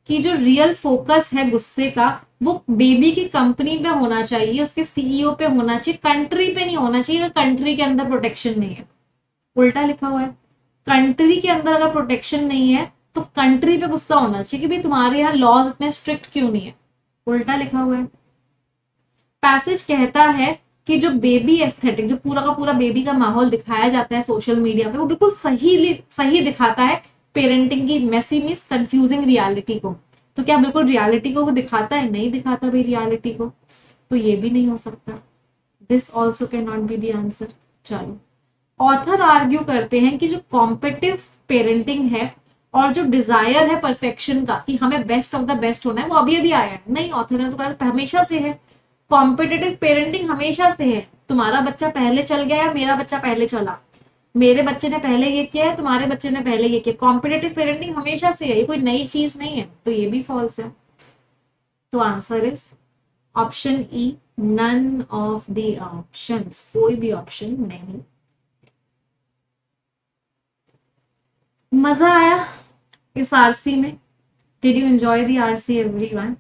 कि जो रियल फोकस है गुस्से का वो बेबी की कंपनी पे होना चाहिए, उसके सीईओ पे होना चाहिए, कंट्री पे नहीं होना चाहिए, कंट्री के अंदर प्रोटेक्शन नहीं है, उल्टा लिखा हुआ है। कंट्री के अंदर अगर प्रोटेक्शन नहीं है तो कंट्री पे गुस्सा होना चाहिए कि भाई तुम्हारे यहाँ लॉज इतने स्ट्रिक्ट क्यों नहीं है, उल्टा लिखा हुआ है। पैसेज कहता है कि जो बेबी एस्थेटिक, जो पूरा का पूरा बेबी का माहौल दिखाया जाता है सोशल मीडिया पे, वो बिल्कुल सही दिखाता है पेरेंटिंग की मेसी मिस कंफ्यूजिंग रियलिटी को। तो क्या बिल्कुल रियलिटी को वो दिखाता है, नहीं दिखाता भाई रियलिटी को, तो ये भी नहीं हो सकता। This also can not be the answer. चलो, ऑथर आर्ग्यू करते हैं कि जो कॉम्पिटिटिव पेरेंटिंग है और जो डिजायर है परफेक्शन का कि हमें बेस्ट ऑफ द बेस्ट होना है, वो अभी अभी आया है, नहीं, ऑथर ने तो कहा हमेशा से है। कॉम्पिटिटिव पेरेंटिंग हमेशा से है, तुम्हारा बच्चा पहले चल गया या मेरा बच्चा पहले चला, मेरे बच्चे ने पहले ये किया है, तुम्हारे बच्चे ने पहले ये किया, कॉम्पिटिटिव पेरेंटिंग हमेशा से है, ये कोई नई चीज नहीं है, तो ये भी फॉल्स है। तो answer is option E, none of the options, कोई भी ऑप्शन नहीं। मजा आया इस आरसी में, did you enjoy the RC everyone.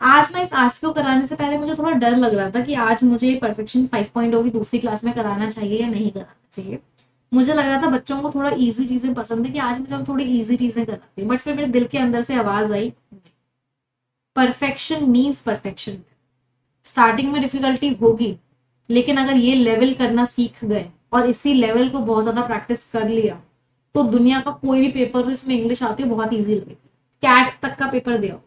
आज ना इस आरसी को कराने से पहले मुझे थोड़ा डर लग रहा था कि आज मुझे परफेक्शन 5.0 की दूसरी क्लास में कराना चाहिए या नहीं कराना चाहिए, मुझे लग रहा था बच्चों को थोड़ा इजी चीजें पसंद है कि आज मैं चलो थोड़ी इजी चीजें कराती हूँ, बट फिर मेरे दिल के अंदर से आवाज आई, परफेक्शन मीन्स परफेक्शन। स्टार्टिंग में डिफिकल्टी होगी, लेकिन अगर ये लेवल करना सीख गए और इसी लेवल को बहुत ज्यादा प्रैक्टिस कर लिया तो दुनिया का कोई भी पेपर जिसमें इंग्लिश आती है बहुत इजी लगेगी। कैट तक का पेपर दो।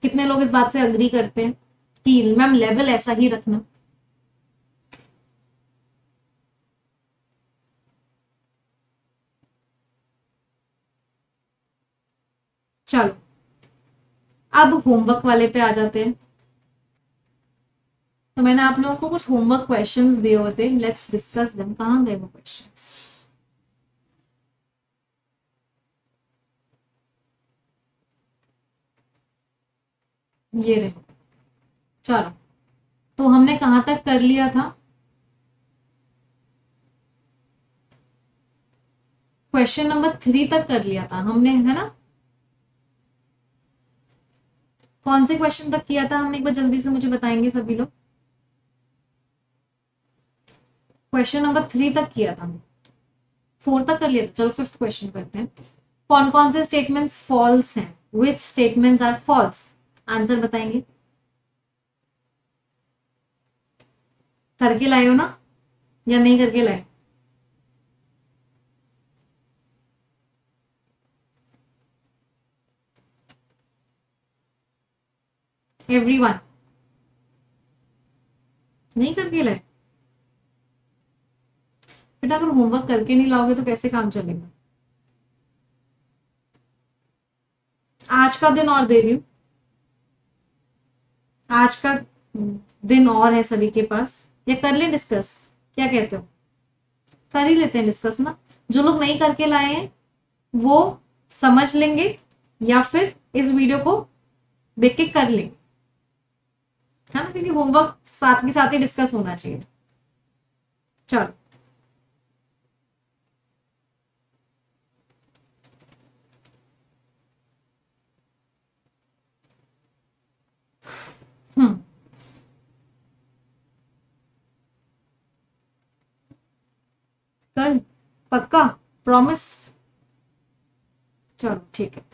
कितने लोग इस बात से अग्री करते हैं कि मैम लेवल ऐसा ही रखना? चलो अब होमवर्क वाले पे आ जाते हैं। तो मैंने आप लोगों को कुछ होमवर्क क्वेश्चंस दिए होते, लेट्स डिस्कस देम। कहाँ गए वो क्वेश्चंस? ये रहे। चलो, तो हमने कहां तक कर लिया था? क्वेश्चन नंबर 3 तक कर लिया था हमने, है ना? कौन से क्वेश्चन तक किया था हमने, एक बार जल्दी से मुझे बताएंगे सभी लोग। क्वेश्चन नंबर 3 तक किया था, 4 तक कर लिया था। चलो 5th क्वेश्चन करते हैं। कौन कौन से स्टेटमेंट्स फॉल्स हैं? विच स्टेटमेंट्स आर फॉल्स? आंसर बताएंगे। करके लाए हो ना, या नहीं करके लाए? एवरीवन नहीं करके लाए? बेटा अगर होमवर्क करके नहीं लाओगे तो कैसे काम चलेगा? आज का दिन और दे रही हूं, आज का दिन और है सभी के पास, या कर ले डिस्कस? क्या कहते हो? कर ही लेते हैं डिस्कस ना। जो लोग नहीं करके लाए हैं वो समझ लेंगे या फिर इस वीडियो को देख के कर लेंगे, है ना? क्योंकि होमवर्क साथ के साथ ही डिस्कस होना चाहिए। चलो हम्म, कल पक्का? प्रॉमिस? चलो ठीक है।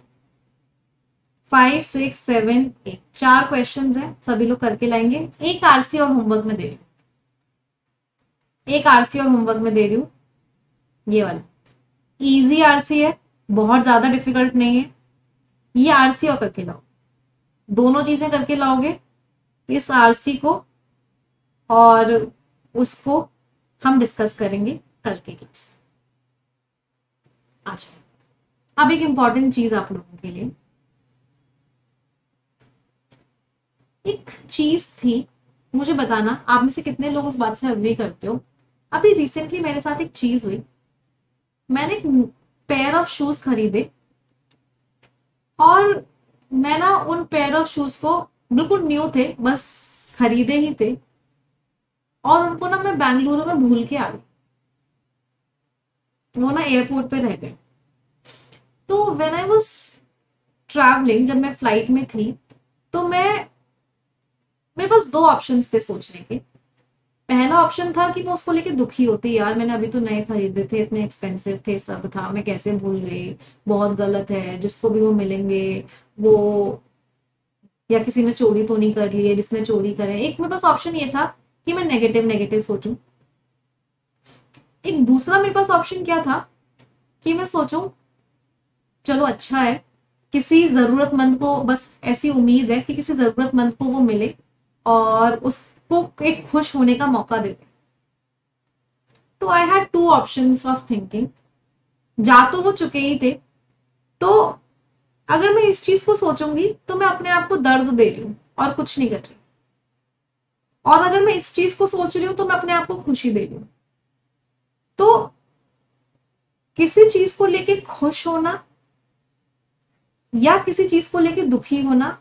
5, 6, 7, 8 4 क्वेश्चन हैं, सभी लोग करके लाएंगे। एक आरसी और होमवर्क में दे रही हूँ, एक आरसी और होमवर्क में दे रही हूँ। ये वाला इजी आरसी है, बहुत ज्यादा डिफिकल्ट नहीं है। ये आरसी और करके लाओ, दोनों चीजें करके लाओगे, इस आरसी को और उसको हम डिस्कस करेंगे कल के क्लास में। अच्छा, अब एक इंपॉर्टेंट चीज आप लोगों के लिए, एक चीज थी, मुझे बताना आप में से कितने लोग उस बात से अग्री करते हो। अभी रिसेंटली मेरे साथ एक चीज हुई, मैंने एक पेयर ऑफ शूज खरीदे और मैं ना उन पेयर ऑफ शूज को, बिल्कुल न्यू थे, बस खरीदे ही थे, और उनको ना मैं बेंगलुरु में भूल के आ गई। वो ना एयरपोर्ट पे रह गए। तो व्हेन आई वाज ट्रैवलिंग, जब मैं फ्लाइट में थी, तो मेरे पास दो ऑप्शंस थे सोचने के। पहला ऑप्शन था कि मैं उसको लेके दुखी होती, यार मैंने अभी तो नए खरीदे थे, इतने एक्सपेंसिव थे, सब था, मैं कैसे भूल गई, बहुत गलत है, जिसको भी वो मिलेंगे वो, या किसी ने चोरी तो नहीं कर ली है, जिसने चोरी करे। एक मेरे पास ऑप्शन ये था कि मैं नेगेटिव नेगेटिव सोचूं। एक दूसरा मेरे पास ऑप्शन क्या था कि मैं सोचूं चलो अच्छा है, किसी जरूरतमंद को, बस ऐसी उम्मीद है कि किसी जरूरतमंद को वो मिले और उसको एक खुश होने का मौका दे दे। तो I had two options of thinking. जा तो वो चुके ही थे, तो अगर मैं इस चीज को सोचूंगी तो मैं अपने आप को दर्द दे रही हूं और कुछ नहीं कर रही, और अगर मैं इस चीज को सोच रही हूं तो मैं अपने आप को खुशी दे रही हूं। तो किसी चीज को लेके खुश होना या किसी चीज को लेके दुखी होना,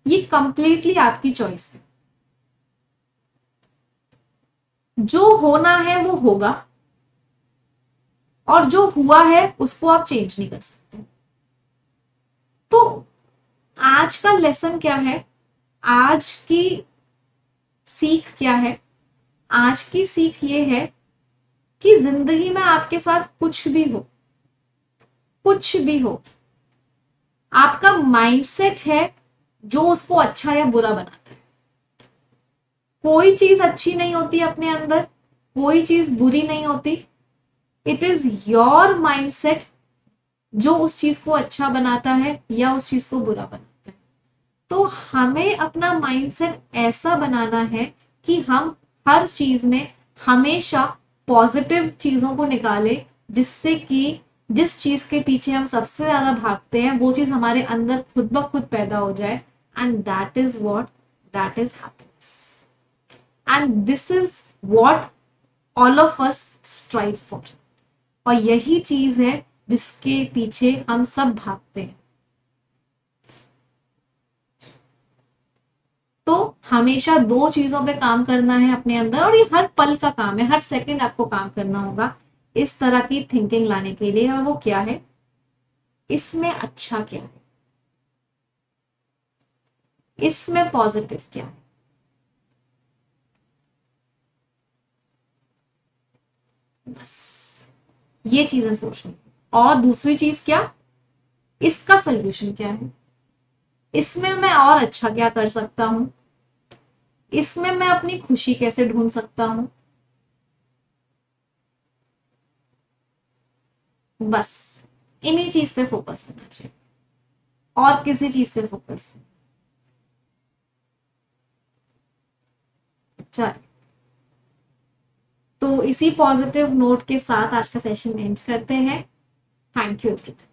ये कंप्लीटली आपकी चॉइस है। जो होना है वो होगा, और जो हुआ है उसको आप चेंज नहीं कर सकते। तो आज का लेसन क्या है, आज की सीख क्या है? आज की सीख ये है कि जिंदगी में आपके साथ कुछ भी हो, कुछ भी हो, आपका माइंडसेट है जो उसको अच्छा या बुरा बनाता है। कोई चीज अच्छी नहीं होती अपने अंदर, कोई चीज बुरी नहीं होती। इट इज योर माइंडसेट जो उस चीज को अच्छा बनाता है या उस चीज को बुरा बनाता है। तो हमें अपना माइंडसेट ऐसा बनाना है कि हम हर चीज में हमेशा पॉजिटिव चीजों को निकालें, जिससे कि जिस चीज के पीछे हम सबसे ज्यादा भागते हैं वो चीज हमारे अंदर खुद ब खुद पैदा हो जाए। And that is what, that is happiness, and this is what all of us strive for. और यही चीज है जिसके पीछे हम सब भागते हैं। तो हमेशा दो चीजों पे काम करना है अपने अंदर, और ये हर पल का काम है, हर सेकंड आपको काम करना होगा इस तरह की थिंकिंग लाने के लिए। और वो क्या है, इसमें अच्छा क्या है, इसमें पॉजिटिव क्या है। बस ये चीजें सोचनी। और दूसरी चीज क्या, इसका सोल्यूशन क्या है, इसमें मैं और अच्छा क्या कर सकता हूं, इसमें मैं अपनी खुशी कैसे ढूंढ सकता हूं। बस इन्हीं चीज पे फोकस होना चाहिए, और किसी चीज पे फोकस। चल, तो इसी पॉजिटिव नोट के साथ आज का सेशन एंड करते हैं। Thank you everyone.